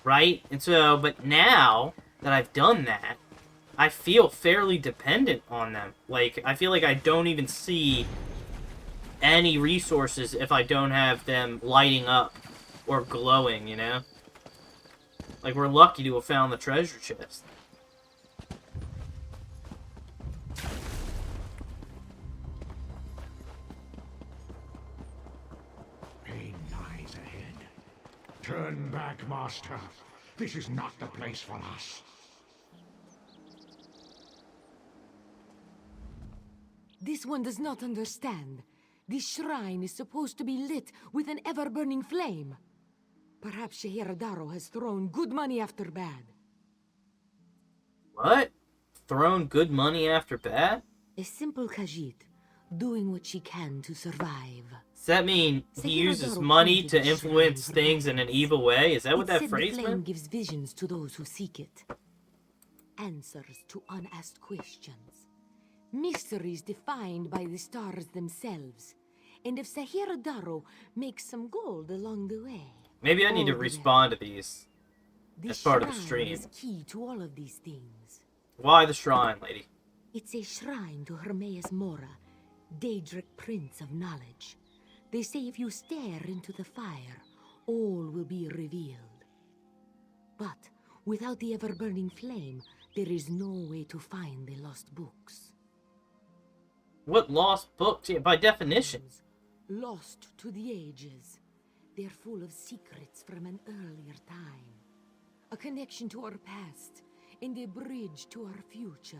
Right? And so, but now that I've done that, I feel fairly dependent on them. Like, I feel like I don't even see any resources if I don't have them lighting up or glowing, you know? Like, we're lucky to have found the treasure chest. Turn back, Master. This is not the place for us. This one does not understand. This shrine is supposed to be lit with an ever-burning flame. Perhaps Shehiradaro has thrown good money after bad. What? Thrown good money after bad? A simple Khajiit, doing what she can to survive. Does that mean he uses money to influence things in an evil way? Is that what that phrase The flame meant? gives visions to those who seek it. Answers to unasked questions. Mysteries defined by the stars themselves. And if Shehiradaro makes some gold along the way. Maybe I need to respond to these as part of the shrine stream. is key to all of these things. Why the shrine, lady? It's a shrine to Hermaeus Mora, Daedric Prince of Knowledge. They say if you stare into the fire, all will be revealed. But without the ever-burning flame, there is no way to find the lost books. What lost books? Yeah, by definition. lost to the ages. They're full of secrets from an earlier time. A connection to our past and a bridge to our future.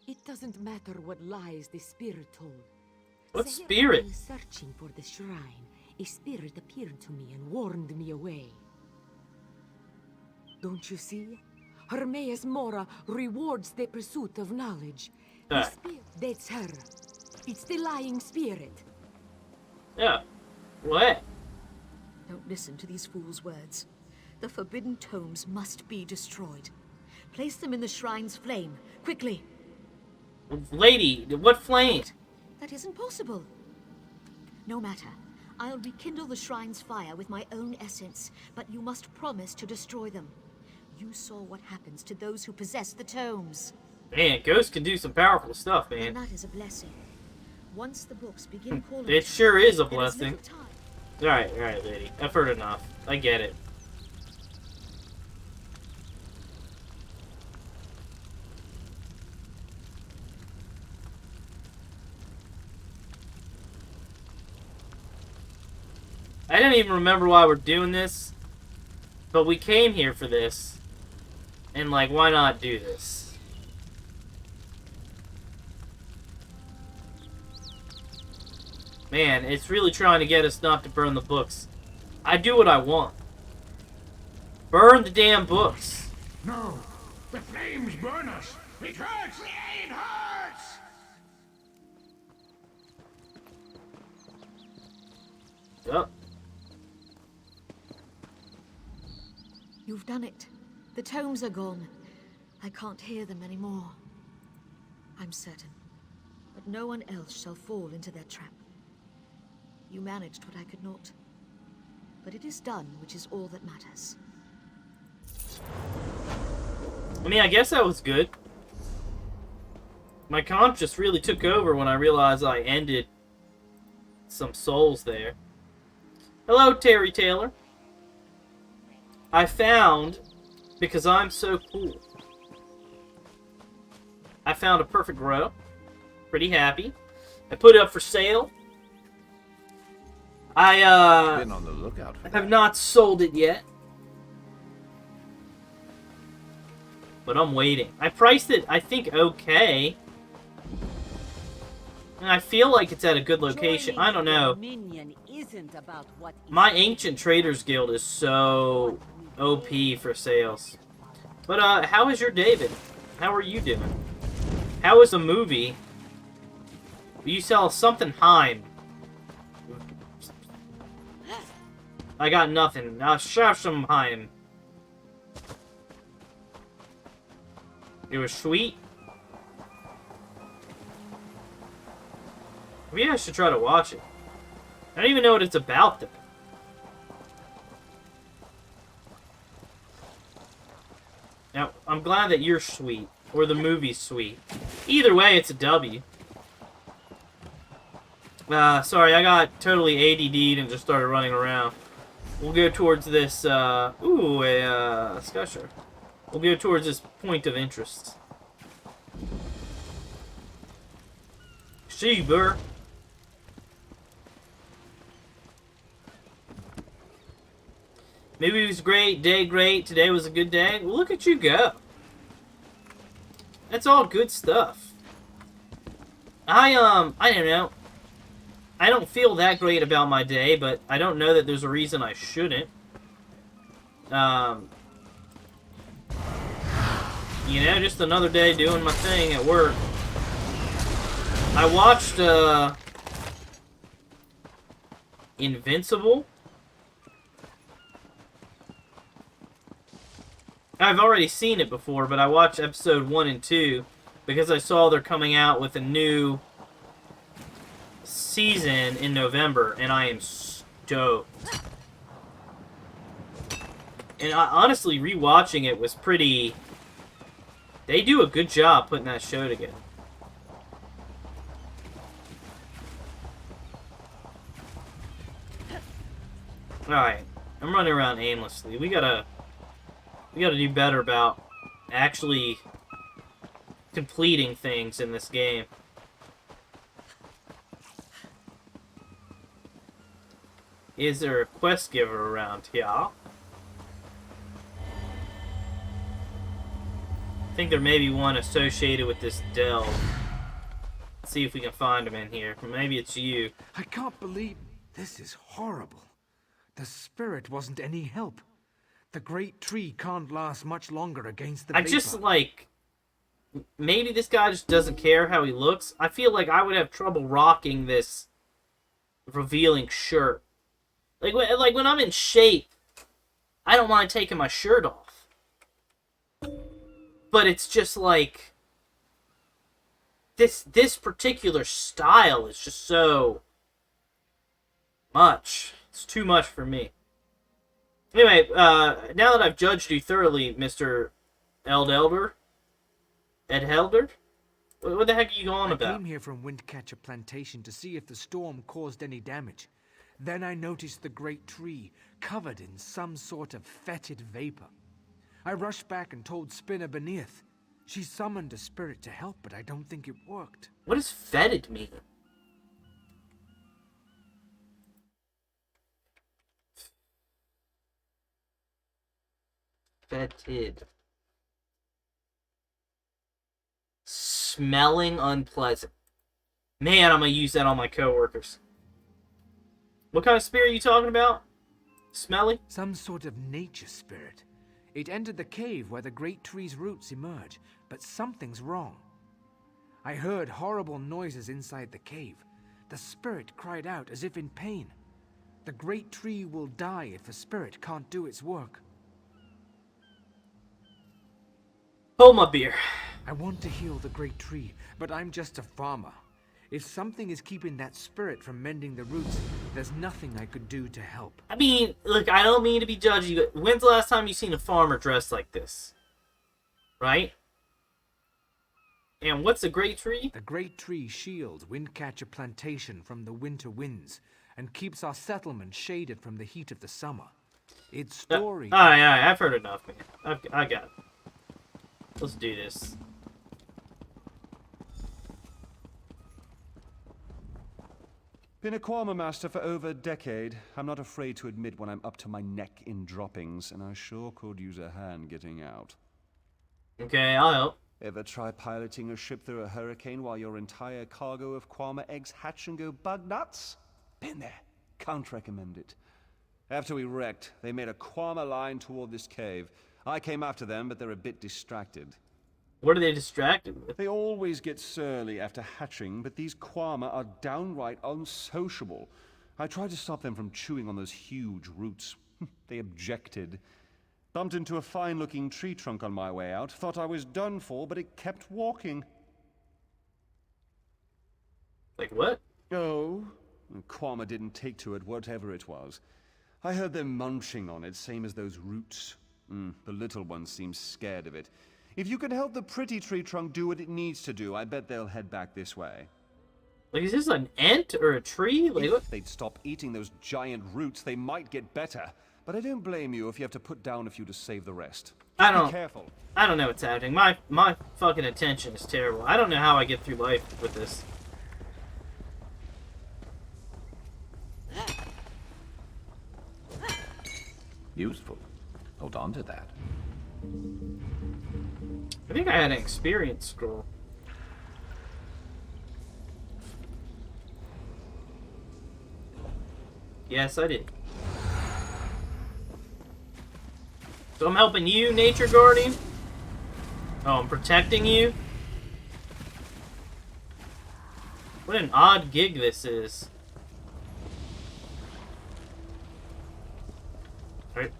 It doesn't matter what lies the spirit told. What Say spirit? while searching for the shrine, a spirit appeared to me and warned me away. Don't you see? Hermaeus Mora rewards the pursuit of knowledge. The spirit, that's her. It's the lying spirit. Yeah. What? Don't listen to these fools' words. The forbidden tomes must be destroyed. Place them in the shrine's flame, quickly. Lady, what flame? That isn't possible. No matter. I'll rekindle the shrine's fire with my own essence, but you must promise to destroy them. You saw what happens to those who possess the tomes. Man, ghosts can do some powerful stuff, And man. that is a blessing. Once the books begin calling, It sure is a there is blessing. little time. Alright, lady. I've heard enough. I get it. I don't even remember why we're doing this, but we came here for this. And, like, why not do this? Man, it's really trying to get us not to burn the books. I do what I want. Burn the damn books. No, the flames burn us. It hurts. It hurts. Yep. You've done it. The tomes are gone. I can't hear them anymore. I'm certain. But no one else shall fall into their trap. You managed what I could not. But it is done, which is all that matters. I mean, I guess that was good. My conscience really took over when I realized I ended some souls there. Hello, Terry Taylor. I found, because I'm so cool, I found a perfect row. Pretty happy. I put it up for sale. I Been on the lookout for have that. not sold it yet. But I'm waiting. I priced it, I think, okay. And I feel like it's at a good location. I don't know. My Ancient Traders Guild is so OP for sales. But, how is your David? How are you doing? How is the movie? You sell something Heim. I got nothing. I'll shove some Heim. It was sweet. Maybe I should try to watch it. I don't even know what it's about, though. Now, I'm glad that you're sweet. Or the movie's sweet. Either way, it's a W. Sorry, I got totally ADD'd and just started running around. We'll go towards this, a Scusher. We'll go towards this point of interest. Sheeber. Maybe it was great, day great, today was a good day. Well, look at you go. That's all good stuff. I don't know. I don't feel that great about my day, but I don't know that there's a reason I shouldn't. You know, just another day doing my thing at work. I watched, Invincible. I've already seen it before, but I watched episode 1 and 2 because I saw they're coming out with a new season in November, and I am stoked. And honestly, rewatching it was pretty... They do a good job putting that show together. Alright, I'm running around aimlessly. We gotta do better about actually completing things in this game. Is there a quest giver around here? I think there may be one associated with this delve. Let's see if we can find him in here. Or maybe it's you. I can't believe this is horrible. The spirit wasn't any help. The great tree can't last much longer against the I vapor. just, like... Maybe this guy just doesn't care how he looks. I feel like I would have trouble rocking this revealing shirt. Like when I'm in shape, I don't mind taking my shirt off. But it's just like... This particular style is just so... much. It's too much for me. Anyway, now that I've judged you thoroughly, Mr. Elder... Ed Helder? What the heck are you on about? I came here from Windcatcher Plantation to see if the storm caused any damage. Then I noticed the great tree covered in some sort of fetid vapor. I rushed back and told Spinner beneath. She summoned a spirit to help, but I don't think it worked. What does fetid mean? Fetid. Smelling unpleasant. Man, I'm gonna use that on my coworkers. What kind of spirit are you talking about? Smelly? Some sort of nature spirit. It entered the cave where the great tree's roots emerge, but something's wrong. I heard horrible noises inside the cave. The spirit cried out as if in pain. The great tree will die if the spirit can't do its work. Hold my beer. I want to heal the great tree, but I'm just a farmer. If something is keeping that spirit from mending the roots, there's nothing I could do to help. I mean, look, I don't mean to be judgy, but when's the last time you seen a farmer dressed like this? Right? And what's a great tree? The great tree shields Windcatcher Plantation from the winter winds and keeps our settlement shaded from the heat of the summer. Its story... Alright, I've heard enough, man. I got it. Let's do this. Been a Quama master for over a decade. I'm not afraid to admit when I'm up to my neck in droppings, and I sure could use a hand getting out. Okay, I'll help. Ever try piloting a ship through a hurricane while your entire cargo of Quama eggs hatch and go bug nuts? Been there. Can't recommend it. After we wrecked, they made a Quama line toward this cave. I came after them, but they're a bit distracted. What are they distracted with? They always get surly after hatching, but these Quama are downright unsociable. I tried to stop them from chewing on those huge roots. They objected. Bumped into a fine-looking tree trunk on my way out. Thought I was done for, but it kept walking. Like what? Oh, Quama didn't take to it, whatever it was. I heard them munching on it, same as those roots. The little one seems scared of it. If you can help the pretty tree trunk do what it needs to do, I bet they'll head back this way. Like, is this an ant or a tree? Like, what? If they'd stop eating those giant roots, they might get better. But I don't blame you if you have to put down a few to save the rest. I don't. Be careful. I don't know what's happening. My fucking attention is terrible. I don't know how I get through life with this. Useful. Hold on to that. I think I had an experience scroll. Yes, I did. So I'm helping you, Nature Guardian? Oh, I'm protecting you? What an odd gig this is. Alright.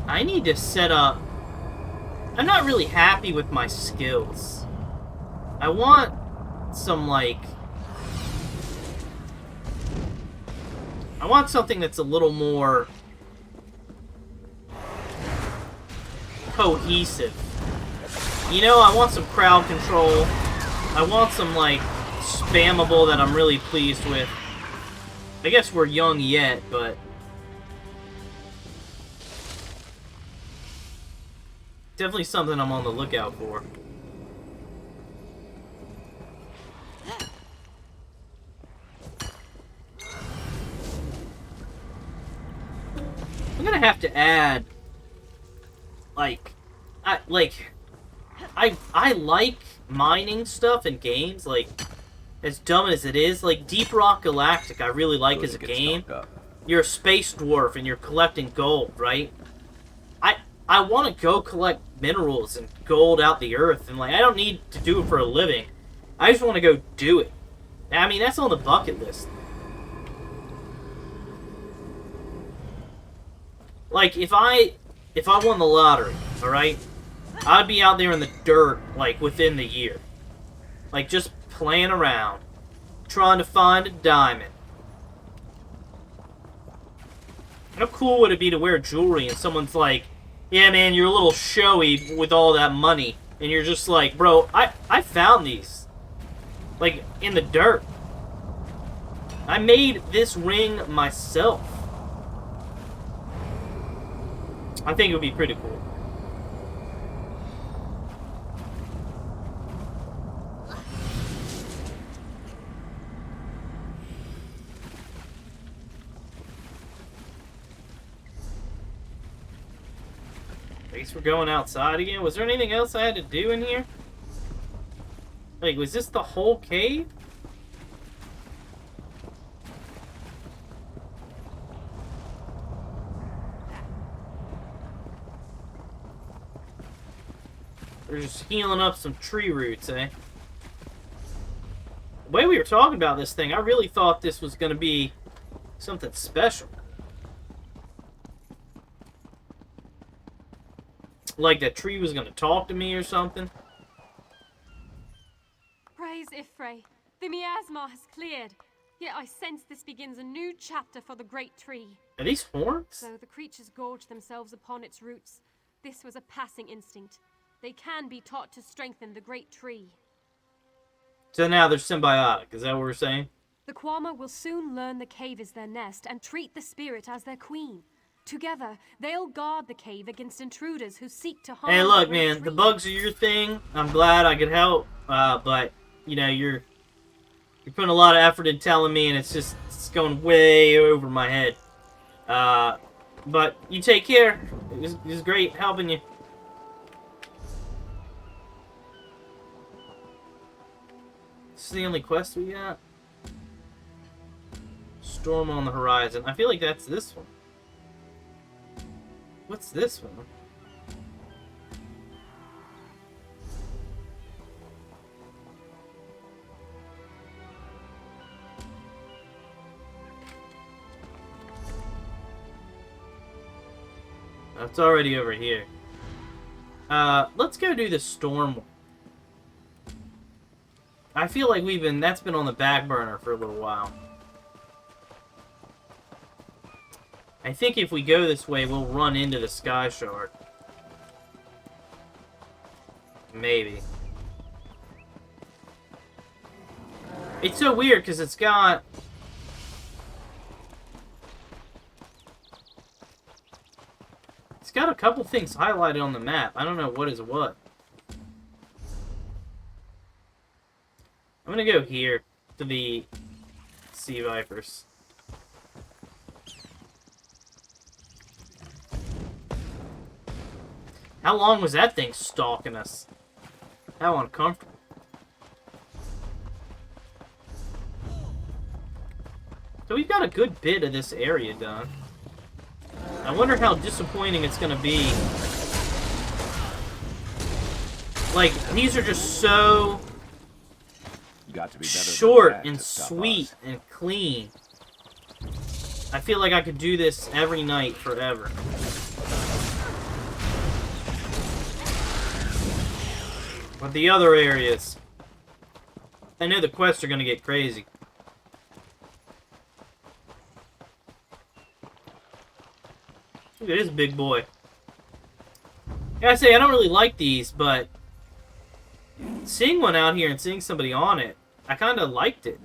I need to set up... I'm not really happy with my skills. I want some, like... I want something that's a little more... cohesive. You know, I want some crowd control. I want some, like, spammable that I'm really pleased with. I guess we're young yet, but... Definitely something I'm on the lookout for. I'm gonna have to add, like, I like mining stuff in games, like, as dumb as it is. Like, Deep Rock Galactic I really like as a game. You're a space dwarf and you're collecting gold, right? I want to go collect minerals and gold out the earth, and, like, I don't need to do it for a living. I just want to go do it. I mean, that's on the bucket list. Like, if I won the lottery, alright? I'd be out there in the dirt, like, within the year. Like, just playing around. Trying to find a diamond. How cool would it be to wear jewelry and someone's like, yeah, man, you're a little showy with all that money. And you're just like, bro, I found these. Like, in the dirt. I made this ring myself. I think it would be pretty cool. I guess we're going outside again. Was there anything else I had to do in here? Like, was this the whole cave? We're just healing up some tree roots, eh? The way we were talking about this thing, I really thought this was going to be something special. Like that tree was going to talk to me or something. Praise Ifrei. The miasma has cleared. Yet I sense this begins a new chapter for the great tree. Are these horns? So the creatures gorge themselves upon its roots. This was a passing instinct. They can be taught to strengthen the great tree. So now they're symbiotic, is that what we're saying? The Kwama will soon learn the cave is their nest and treat the spirit as their queen. Together, they'll guard the cave against intruders who seek to harm. Hey, look, man, the bugs are your thing. I'm glad I could help, but you know you're putting a lot of effort in telling me, and it's going way over my head. But you take care. It was great helping you. This is the only quest we got. Storm on the horizon. I feel like that's this one. What's this one? Oh, it's already over here. Let's go do the storm one. I feel like that's been on the back burner for a little while. I think if we go this way, we'll run into the Sky Shard. Maybe. It's so weird because it's got... It's got a couple things highlighted on the map. I don't know what is what. I'm gonna go here to the Sea Vipers. How long was that thing stalking us? How uncomfortable. So we've got a good bit of this area done. I wonder how disappointing it's gonna be. Like, these are just so short and sweet and clean. I feel like I could do this every night forever. But the other areas, I know the quests are gonna get crazy. Look at this big boy. I gotta say, I don't really like these, but seeing one out here and seeing somebody on it, I kind of liked it.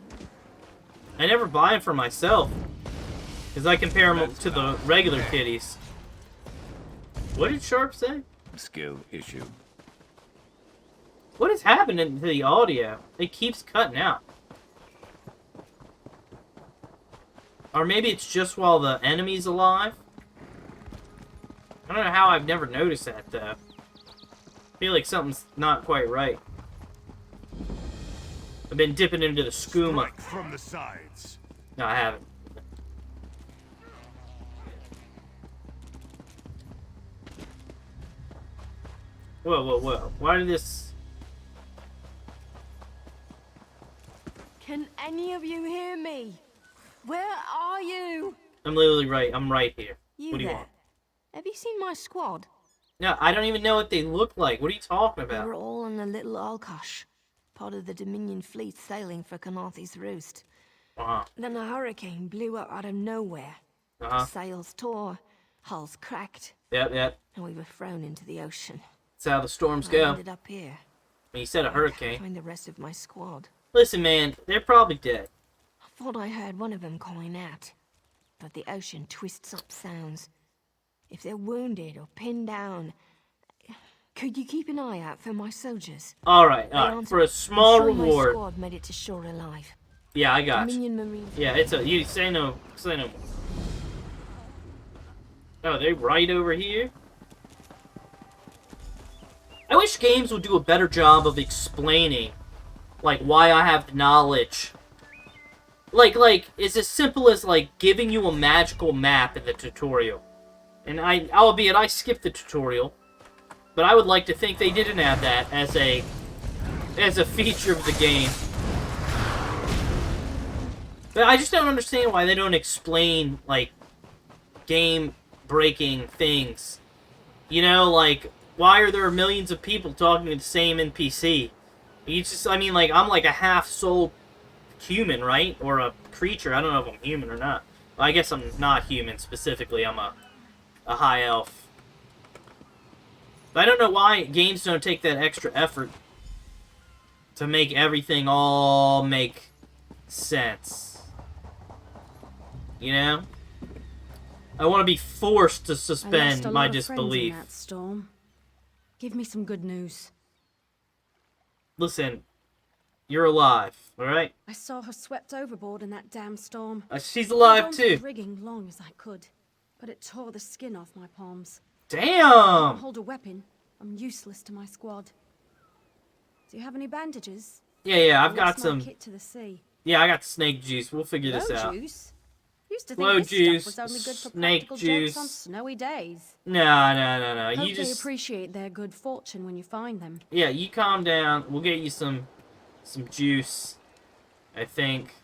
I never buy them for myself, because I compare them to the regular kitties. What did Sharp say? skill issue. What is happening to the audio? It keeps cutting out. Or maybe it's just while the enemy's alive? I don't know how I've never noticed that, though. I feel like something's not quite right. I've been dipping into the skooma. Strike from the sides. No, I haven't. Whoa, whoa, whoa. Why did this... Can any of you hear me? Where are you? I'm literally right. I'm right here. You What do you there? want? Have you seen my squad? No, I don't even know what they look like. What are you talking They about? were all on the little Alkosh, part of the Dominion fleet sailing for Canarthy's Roost. Uh-huh. Then a hurricane blew up out of nowhere. Uh-huh. Sails tore, hulls cracked, Yep, yep. and we were thrown into the ocean. That's how the storms I go. ended up here. When you said a hurricane. Find the rest of my squad. Listen, man, they're probably dead. I thought I heard one of them calling out, but the ocean twists up sounds. If they're wounded or pinned down, could you keep an eye out for my soldiers? Alright, They alright. answered- For a small I'm sure my reward. squad made it to shore alive. Yeah, I got you. Dominion Marine. Yeah, it's a... You say no more. Oh, they right over here? I wish games would do a better job of explaining, like, why I have the knowledge. Like, it's as simple as, like, giving you a magical map in the tutorial. And albeit I skipped the tutorial, but I would like to think they didn't add that as a feature of the game. But I just don't understand why they don't explain, like, game-breaking things. You know, like, why are there millions of people talking to the same NPC? You just, I mean, like, I'm like a half-soul human, right? Or a creature. I don't know if I'm human or not. Well, I guess I'm not human, specifically. I'm a high elf. But I don't know why games don't take that extra effort to make everything all make sense. You know? I want to be forced to suspend my disbelief. In that storm. Give me some good news. Listen, you're alive, alright? I saw her swept overboard in that damn storm. She's alive I held too. the rigging long as I could, but it tore the skin off my palms. Damn! I can't hold a weapon. I'm useless to my squad. Do you have any bandages? Yeah, I've I got lost my some. kit to the sea. Yeah, I got snake juice. We'll figure this Low out. juice? Used to think Low this juice, stuff was only good for snake practical juice. jokes on snowy days. No. Hope You they just appreciate their good fortune when you find them. yeah. You calm down. We'll get you some juice. I think.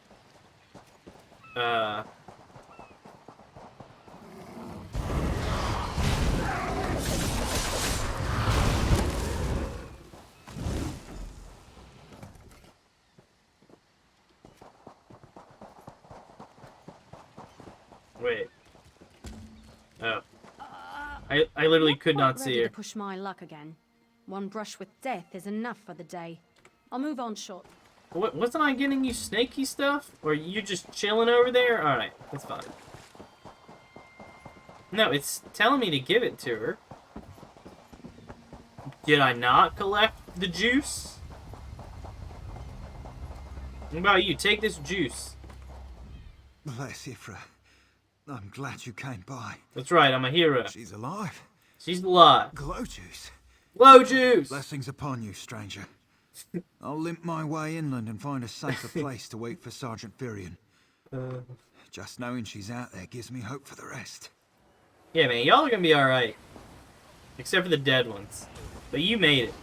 Wait. Oh. I literally could not see Ready her. to push my luck again. One brush with death is enough for the day. I'll move on short. Wasn't I getting you snaky stuff? Or are you just chilling over there? Alright, that's fine. No, it's telling me to give it to her. Did I not collect the juice? What about you? Take this juice. Bless Ifra. I'm glad you came by. That's right, I'm a hero. She's alive. She's alive. Glow juice. Glow juice! Blessings upon you, stranger. I'll limp my way inland and find a safer place to wait for Sergeant Firion. Just knowing she's out there gives me hope for the rest. Yeah, man, y'all are gonna be alright. Except for the dead ones. But you made it.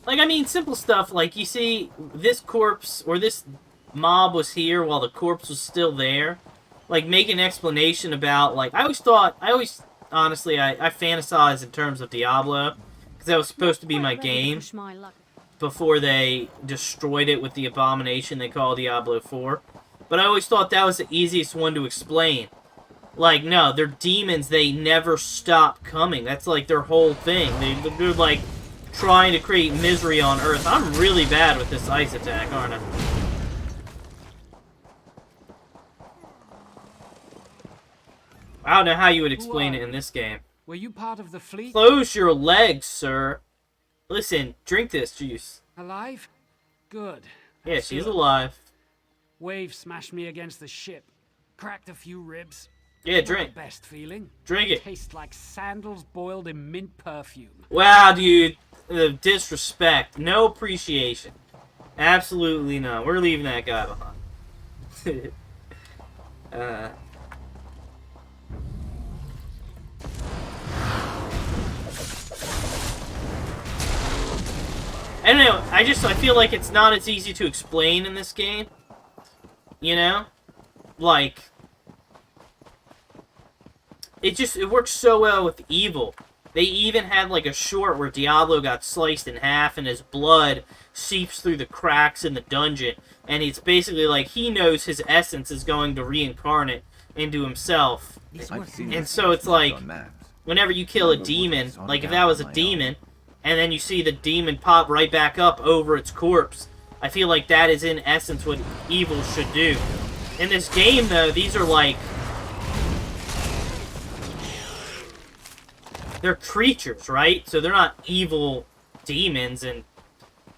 Like, I mean, simple stuff, like, you see, this corpse, or this mob was here while the corpse was still there. Like, make an explanation about, like, I honestly, I fantasize in terms of Diablo, because that was supposed to be my game, before they destroyed it with the abomination they call Diablo 4. But I always thought that was the easiest one to explain. Like, no, they're demons. They never stop coming. That's like their whole thing. They're like trying to create misery on Earth. I'm really bad with this ice attack, aren't I? I don't know how you would explain it in this game. Were you part of the fleet? Close your legs, sir. Listen, drink this juice. Alive? Good. Yeah, That's she's good. alive. Wave smashed me against the ship. Cracked a few ribs. Yeah, Not drink. the best feeling. Drink it. Tastes like sandals boiled in mint perfume. Wow, dude. The disrespect. No appreciation. Absolutely not. We're leaving that guy behind. I don't know. I feel like it's not as easy to explain in this game. You know? Like, it works so well with evil. They even had like a short where Diablo got sliced in half and his blood seeps through the cracks in the dungeon. And it's basically like he knows his essence is going to reincarnate into himself. And so it's like, whenever you kill a demon, like if that was a demon, and then you see the demon pop right back up over its corpse, I feel like that is in essence what evil should do. In this game, though, these are like... they're creatures, right? So they're not evil demons and,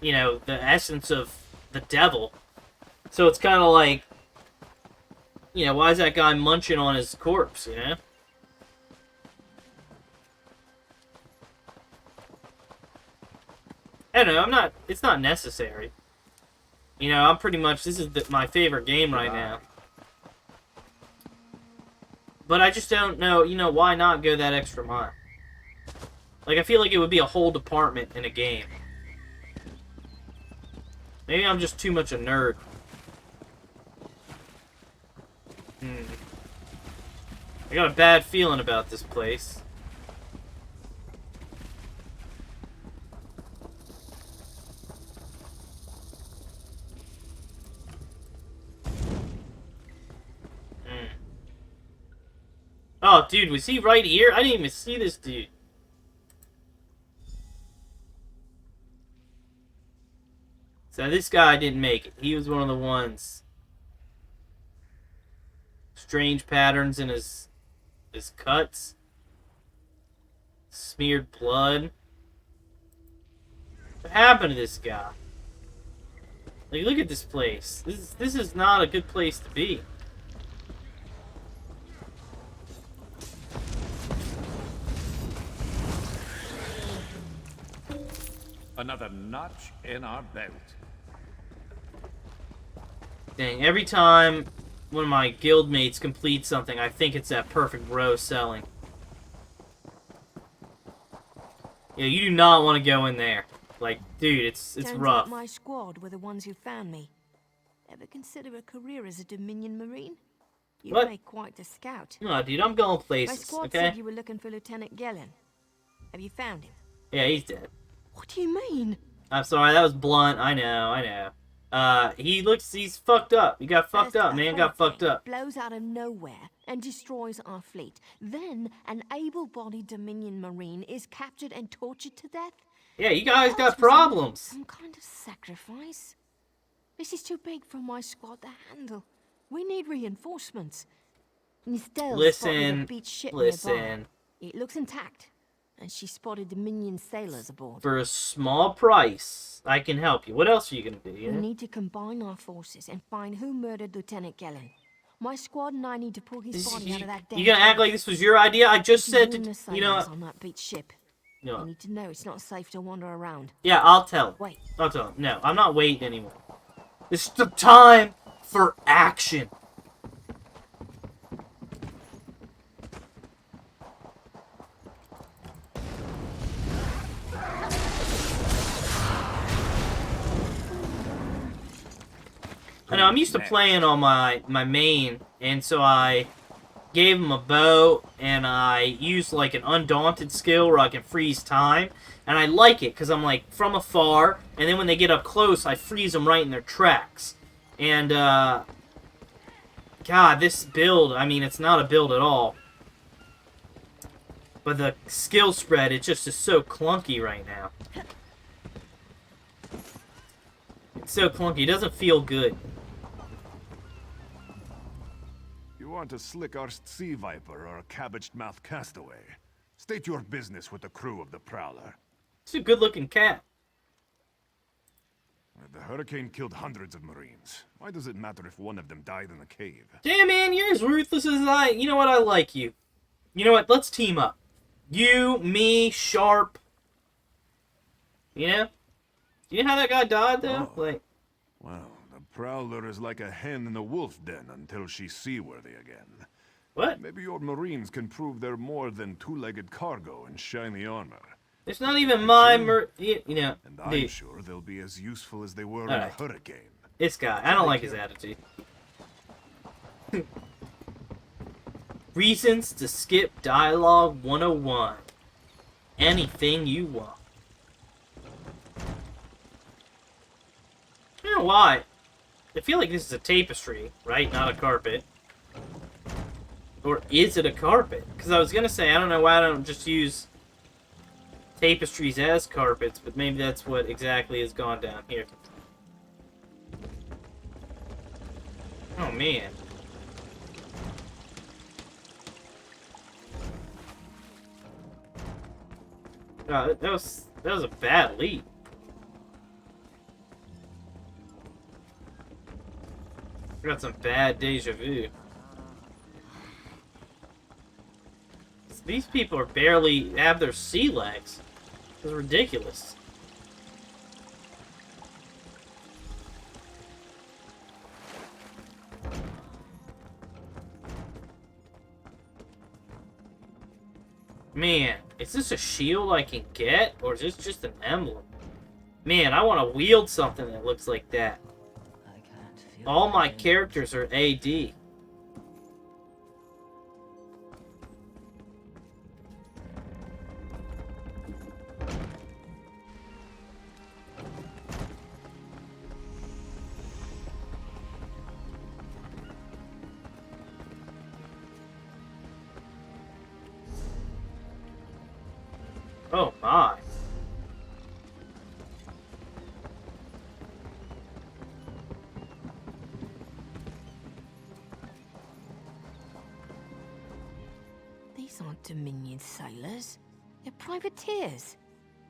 you know, the essence of the devil. So it's kind of like, you know, why is that guy munching on his corpse, you know? I don't know, it's not necessary. You know, I'm pretty much, this is my favorite game right now. But I just don't know, you know, why not go that extra mile? Like, I feel like it would be a whole department in a game. Maybe I'm just too much a nerd. I got a bad feeling about this place. Oh, dude, was he right here? I didn't even see this dude. So this guy didn't make it. He was one of the ones. Strange patterns in his cuts. Smeared blood. What happened to this guy? Like, look at this place. This is not a good place to be. Another notch in our belt. Dang, every time one of my guildmates completes something, I think it's that perfect row selling. Yeah, you do not want to go in there. Like, dude, it's rough. My squad were the ones who found me. Ever consider a career as a Dominion Marine? You'd What? make quite a scout. No, dude, I'm going My places, squad okay? said you were looking for Lieutenant Gellin. Have you found him? Yeah, he's dead. What do you mean? I'm sorry, that was blunt. I know. He's fucked up. He got fucked up, man. Got fucked up. Blows out of nowhere and destroys our fleet. Then an able-bodied Dominion Marine is captured and tortured to death. Yeah, you guys got Ours was problems. Some kind of sacrifice. This is too big for my squad to handle. We need reinforcements. Nistel spotted a beach ship nearby. It looks intact, and she spotted Dominion sailors aboard. For a small price, I can help you. What else are you gonna do? You We know? need to combine our forces and find who murdered Lieutenant Gellin. My squad and I need to pull his body out of that You gonna act like this was your idea? I just said to, you know. on that beach ship. No. You need to know it's not safe to wander around. Yeah, I'll tell him. Wait. I'll tell him. No, I'm not waiting anymore. It's the time for action. I know, I'm used to playing on my main, and so I gave him a bow, and I used like an undaunted skill where I can freeze time, and I like it, because I'm like from afar, and then when they get up close, I freeze them right in their tracks. And God, this build, I mean, it's not a build at all. But the skill spread, it just is so clunky right now. It's so clunky, it doesn't feel good. You want a slick-arsed sea viper or a cabbage-mouthed castaway? State your business with the crew of the Prowler. It's a good-looking cat. The hurricane killed hundreds of Marines. Why does it matter if one of them died in the cave? Damn, man, you're as ruthless as I... You know what? I like you. You know what? Let's team up. You, me, Sharp. You know? You know how that guy died, though? Oh. Like... Well, the Prowler is like a hen in a wolf den until she's seaworthy again. What? Maybe your Marines can prove they're more than two-legged cargo and shiny armor. It's not even my you know. And I'm dude. sure they'll be as useful as they were in All a right. hurricane. This guy, I don't like his attitude. Reasons to skip Dialogue 101. Anything you want. I don't know why. I feel like this is a tapestry, right? Not a carpet. Or is it a carpet? Because I was going to say, I don't know why I don't just use tapestries as carpets, but maybe that's what exactly has gone down here. Oh, man. That was a bad leap. I got some bad deja vu. These people are barely have their sea legs. It's ridiculous. Man, is this a shield I can get, or is this just an emblem? Man, I want to wield something that looks like that. All my characters are AD. Oh my. These aren't Dominion sailors. They're privateers.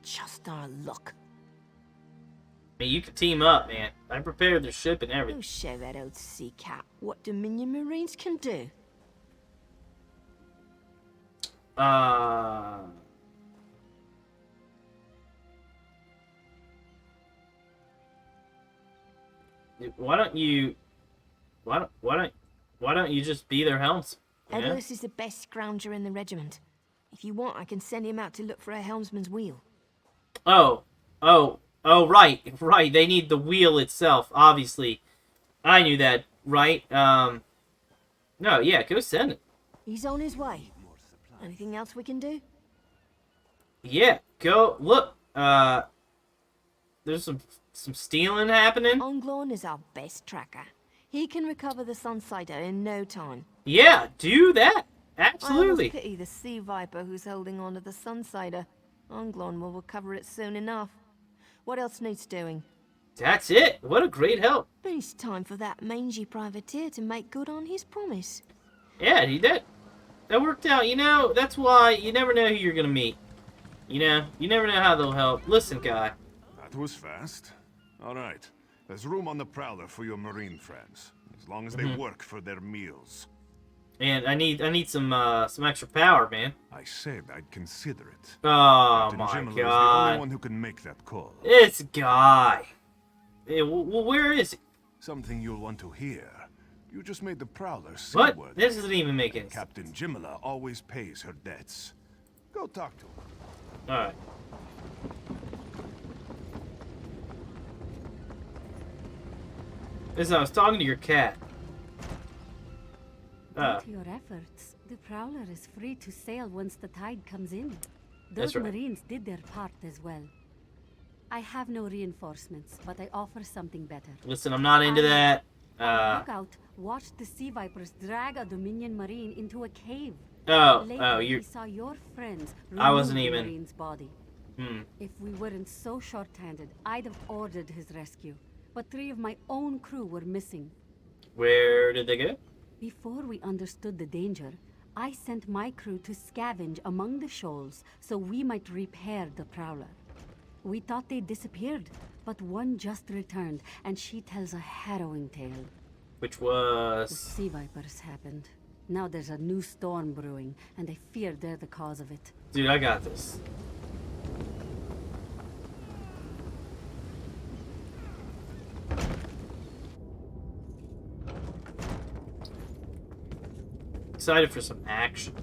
Just our luck. I mean, you can team up, man. I prepared their ship and everything. Who'll show that old sea cat what Dominion Marines can do? Why don't you just be their helmsman? You know? Edlus is the best scrounger in the regiment. If you want, I can send him out to look for a helmsman's wheel. Oh, right. They need the wheel itself, obviously. I knew that, right? No, yeah, go send it. He's on his way. Anything else we can do? Yeah, go look. There's some stealing happening. Onglorn is our best tracker. He can recover the Sunsider in no time. Yeah, do that. Absolutely. I almost pity the Sea Viper who's holding on to the Sunsider. Onglorn will recover it soon enough. What else needs doing? That's it. What a great help. But it's time for that mangy privateer to make good on his promise. Yeah, that worked out. You know, that's why you never know who you're gonna meet. You know, you never know how they'll help. Listen, guy. That was fast. All right. There's room on the Prowler for your Marine friends, as long as they work for their meals. And I need some extra power, man. I said I'd consider it. Oh Captain my Jimala is the god. only one who can make that call. It's Guy. Hey, well, where is he? Something you'll want to hear. You just made the Prowler What? seaworthy. This doesn't even make any sense. Captain Jimala always pays her debts. Go talk to her. Alright. Listen, I was talking to your cat. Due to your efforts, the Prowler is free to sail once the tide comes in. That's Those right. Marines did their part as well. I have no reinforcements, but I offer something better. Listen, I'm not into that. Look out. Watched the sea vipers drag a Dominion Marine into a cave. Later, we saw your friends I wasn't remove the even. Marine's body. If we weren't so short-handed, I'd have ordered his rescue. But 3 of my own crew were missing. Where did they go? Before we understood the danger, I sent my crew to scavenge among the shoals so we might repair the Prowler. We thought they disappeared, but one just returned, and she tells a harrowing tale. Which was... The sea vipers happened. Now there's a new storm brewing, and I fear they're the cause of it. Dude, I got this. Excited for some action.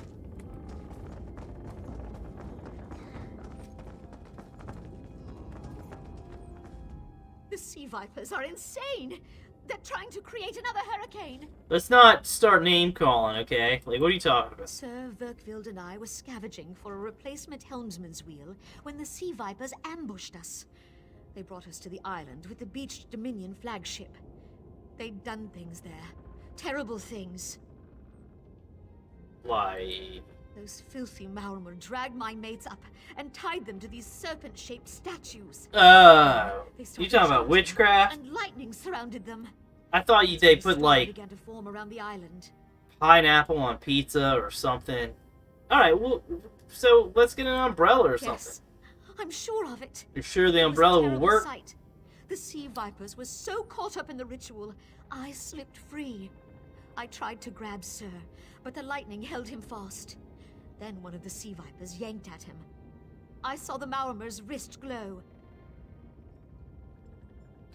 The sea vipers are insane! They're trying to create another hurricane! Let's not start name calling, okay? Like, what are you talking about? Sir Verkvild and I were scavenging for a replacement helmsman's wheel when the sea vipers ambushed us. They brought us to the island with the beached Dominion flagship. They'd done things there. Terrible things. Why? Those filthy Maormer dragged my mates up and tied them to these serpent-shaped statues. You talking about witchcraft? And lightning surrounded them. I thought they put like began to form around the island. pineapple on pizza or something. All right, well, so let's get an umbrella or something. Yes, I'm sure of it. You're sure the umbrella will work? Sight. The sea vipers were so caught up in the ritual, I slipped free. I tried to grab Sir, but the lightning held him fast. Then one of the sea vipers yanked at him. I saw the Maormer's wrist glow.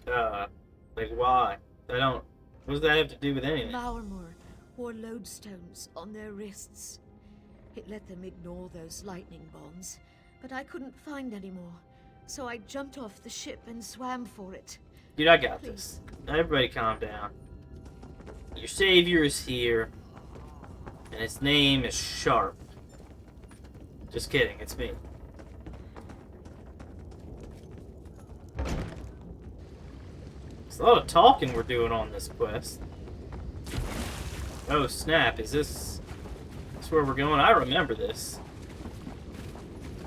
Like why? What does that have to do with anything? Maormer wore lodestones on their wrists. It let them ignore those lightning bonds, but I couldn't find any more. So I jumped off the ship and swam for it. Dude, I got this. Everybody calm down. Your savior is here, and his name is Sharp. Just kidding, it's me. There's a lot of talking we're doing on this quest. Oh snap, is this where we're going? I remember this.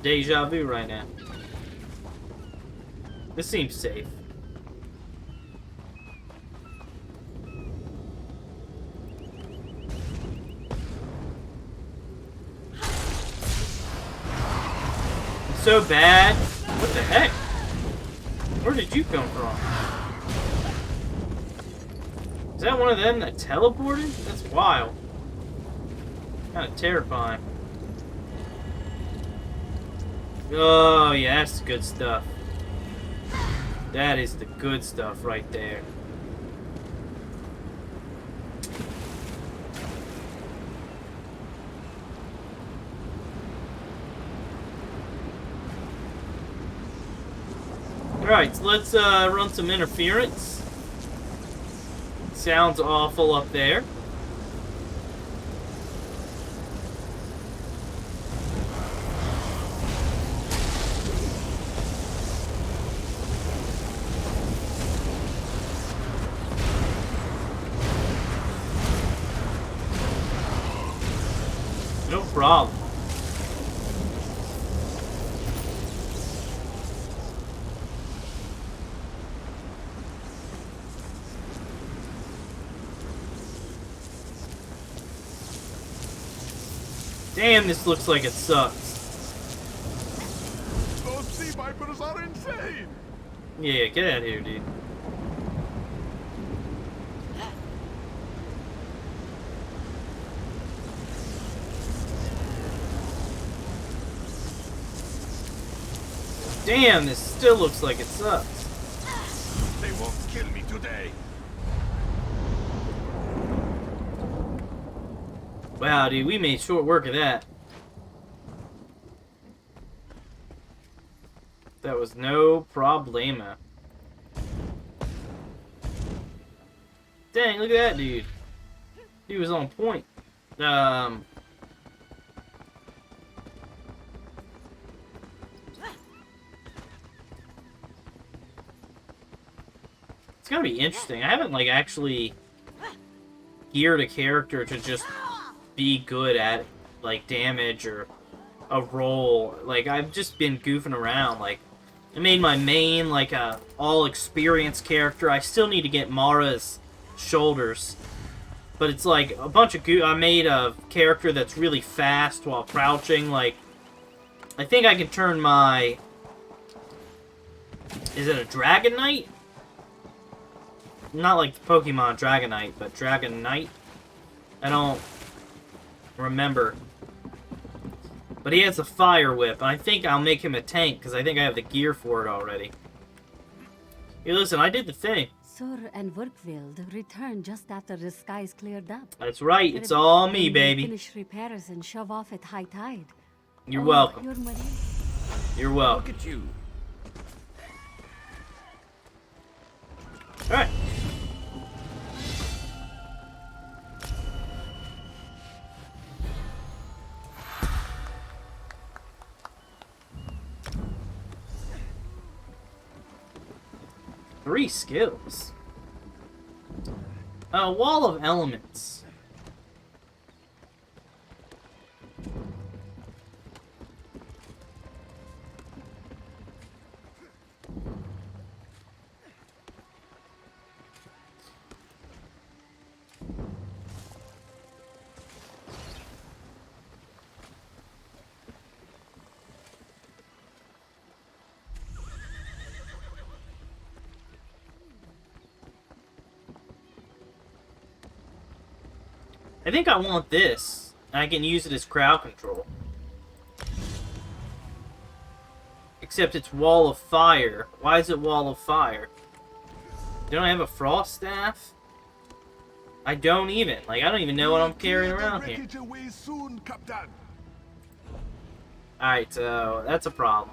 Deja vu right now. This seems safe. So bad. What the heck? Where did you come from? Is that one of them that teleported? That's wild. Kind of terrifying. Oh, yeah, that's good stuff. That is the good stuff right there. Alright, so let's run some interference. Sounds awful up there. No problem. Damn, this looks like it sucks. Those sea vipers are insane! Yeah, get out of here, dude. Damn, this still looks like it sucks. They won't kill me today. Wow, dude, we made short work of that. That was no problema. Dang, look at that dude. He was on point. It's gonna be interesting. I haven't, like, actually geared a character to just be good at, like, damage or a roll. Like, I've just been goofing around. Like, I made my main, like, a all-experienced character. I still need to get Mara's shoulders. But it's like a bunch of I made a character that's really fast while crouching. Like, I think I can turn my... Is it a Dragon Knight? Not like the Pokemon Dragonite, but Dragon Knight? I don't remember. But he has a Fire Whip, and I think I'll make him a tank, because I think I have the gear for it already. Hey, listen, I did the thing. Sur and Werkwild returned just after the skies cleared up. That's right, it's all me, baby. Finish repairs and shove off at high tide. You're welcome. You're welcome. Look at you. Alright. Three skills. Wall of Elements. I think I want this. I can use it as crowd control. Except it's Wall of Fire. Why is it Wall of Fire? Don't I have a Frost Staff? I don't even. Like, I don't even know what I'm carrying around here. Alright, so that's a problem.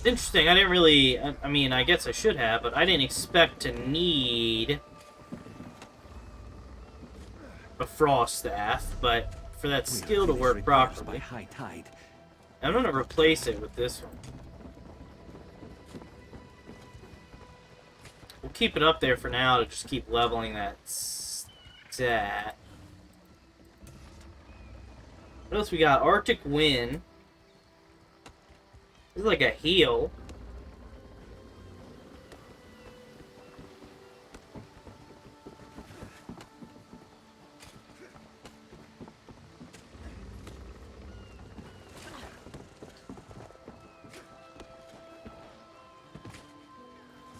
Interesting, I didn't really, I mean, I guess I should have, but I didn't expect to need a Frost Staff, but for that skill to work properly, high tide. I'm going to replace it with this one. We'll keep it up there for now to just keep leveling that stat. What else we got? Arctic Wind. This is like a heal.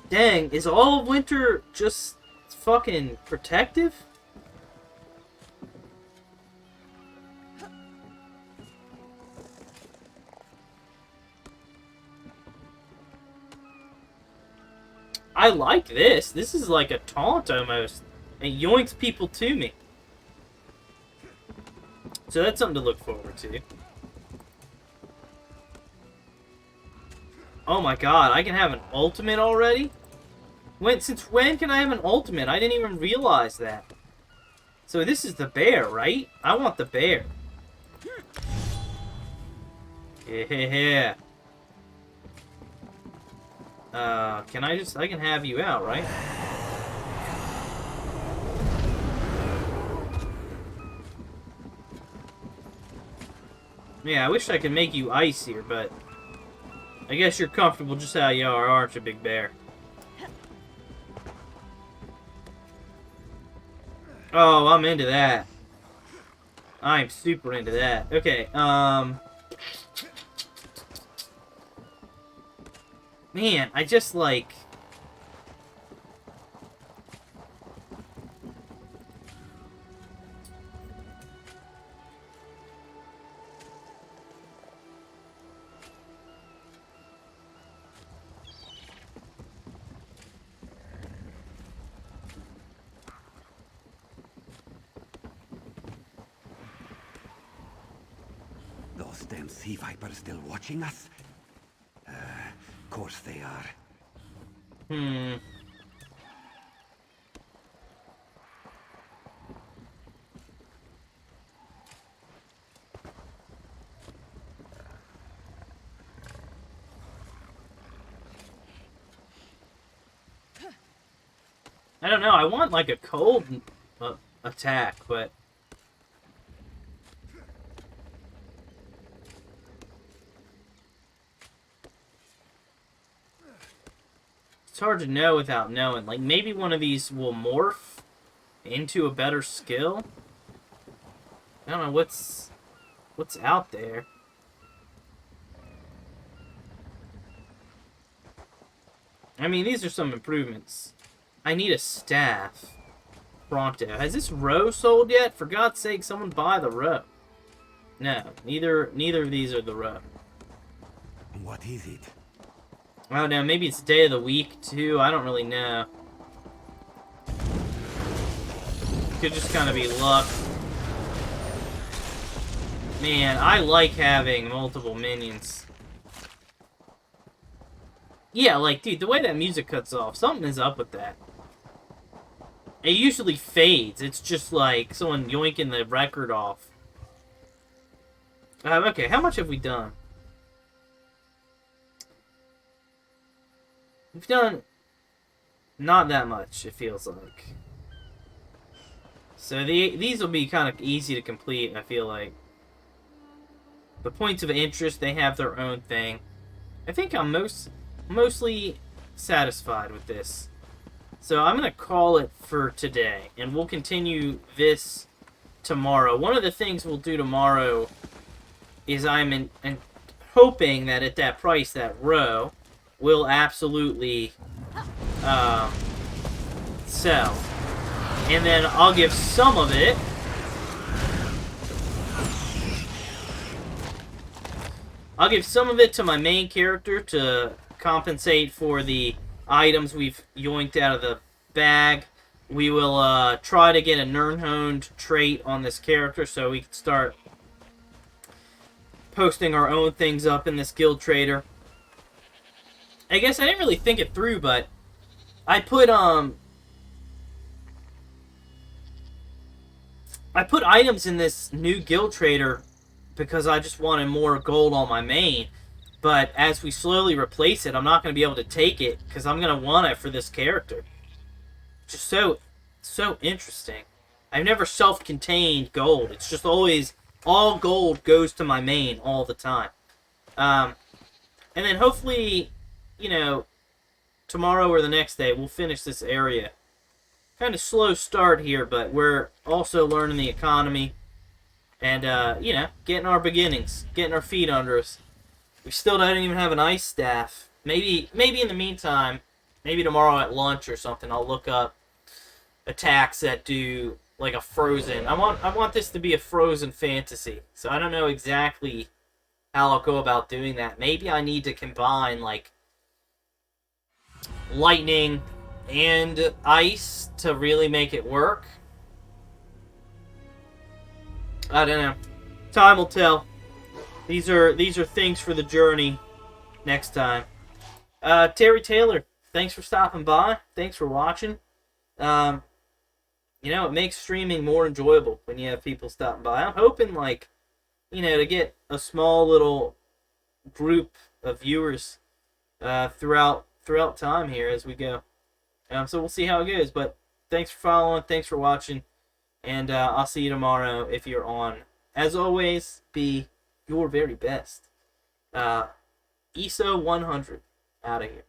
Dang, is all of winter just fucking protective? I like this. This is like a taunt almost. It yoinks people to me. So that's something to look forward to. Oh my god, I can have an ultimate already? Since when can I have an ultimate? I didn't even realize that. So this is the bear, right? I want the bear. Yeah. I can have you out, right? Yeah, I wish I could make you icier, but I guess you're comfortable just how you are, aren't you, Big Bear? Oh, I'm into that. I'm super into that. Okay, man, I just like... Those damn sea vipers still watching us? course they are. I don't know. I want like a cold attack, but it's hard to know without knowing. Like maybe one of these will morph into a better skill. I don't know what's out there. I mean, these are some improvements. I need a staff. Pronto. Has this row sold yet? For God's sake, someone buy the row. No, neither of these are the row. What is it? I don't know, maybe it's day of the week too. I don't really know. Could just kind of be luck. Man, I like having multiple minions. Yeah, like, dude, the way that music cuts off, something is up with that. It usually fades. It's just like someone yoinking the record off. Okay, how much have we done? We've done not that much, it feels like. So these will be kind of easy to complete, I feel like. The points of interest, they have their own thing. I think I'm mostly satisfied with this. So I'm going to call it for today, and we'll continue this tomorrow. One of the things we'll do tomorrow is I'm hoping that at that price, that row will absolutely sell. And then I'll give some of it to my main character to compensate for the items we've yoinked out of the bag. We will try to get a Nirnhoned trait on this character so we can start posting our own things up in this guild trader. I guess I didn't really think it through, but I put items in this new guild trader because I just wanted more gold on my main. But as we slowly replace it, I'm not going to be able to take it because I'm going to want it for this character. Just so interesting. I've never self-contained gold. It's just always all gold goes to my main all the time. And then hopefully, you know, tomorrow or the next day, we'll finish this area. Kind of slow start here, but we're also learning the economy. And, you know, getting our beginnings. Getting our feet under us. We still don't even have an ice staff. Maybe in the meantime, maybe tomorrow at lunch or something, I'll look up attacks that do like a frozen. I want this to be a frozen fantasy. So I don't know exactly how I'll go about doing that. Maybe I need to combine like lightning and ice to really make it work. I don't know. Time will tell. These are things for the journey next time. Terry Taylor, thanks for stopping by. Thanks for watching. You know, it makes streaming more enjoyable when you have people stopping by. I'm hoping, like, you know, to get a small little group of viewers throughout time here as we go. So we'll see how it goes. But thanks for following. Thanks for watching. And I'll see you tomorrow if you're on. As always, be your very best. ESO 100 out of here.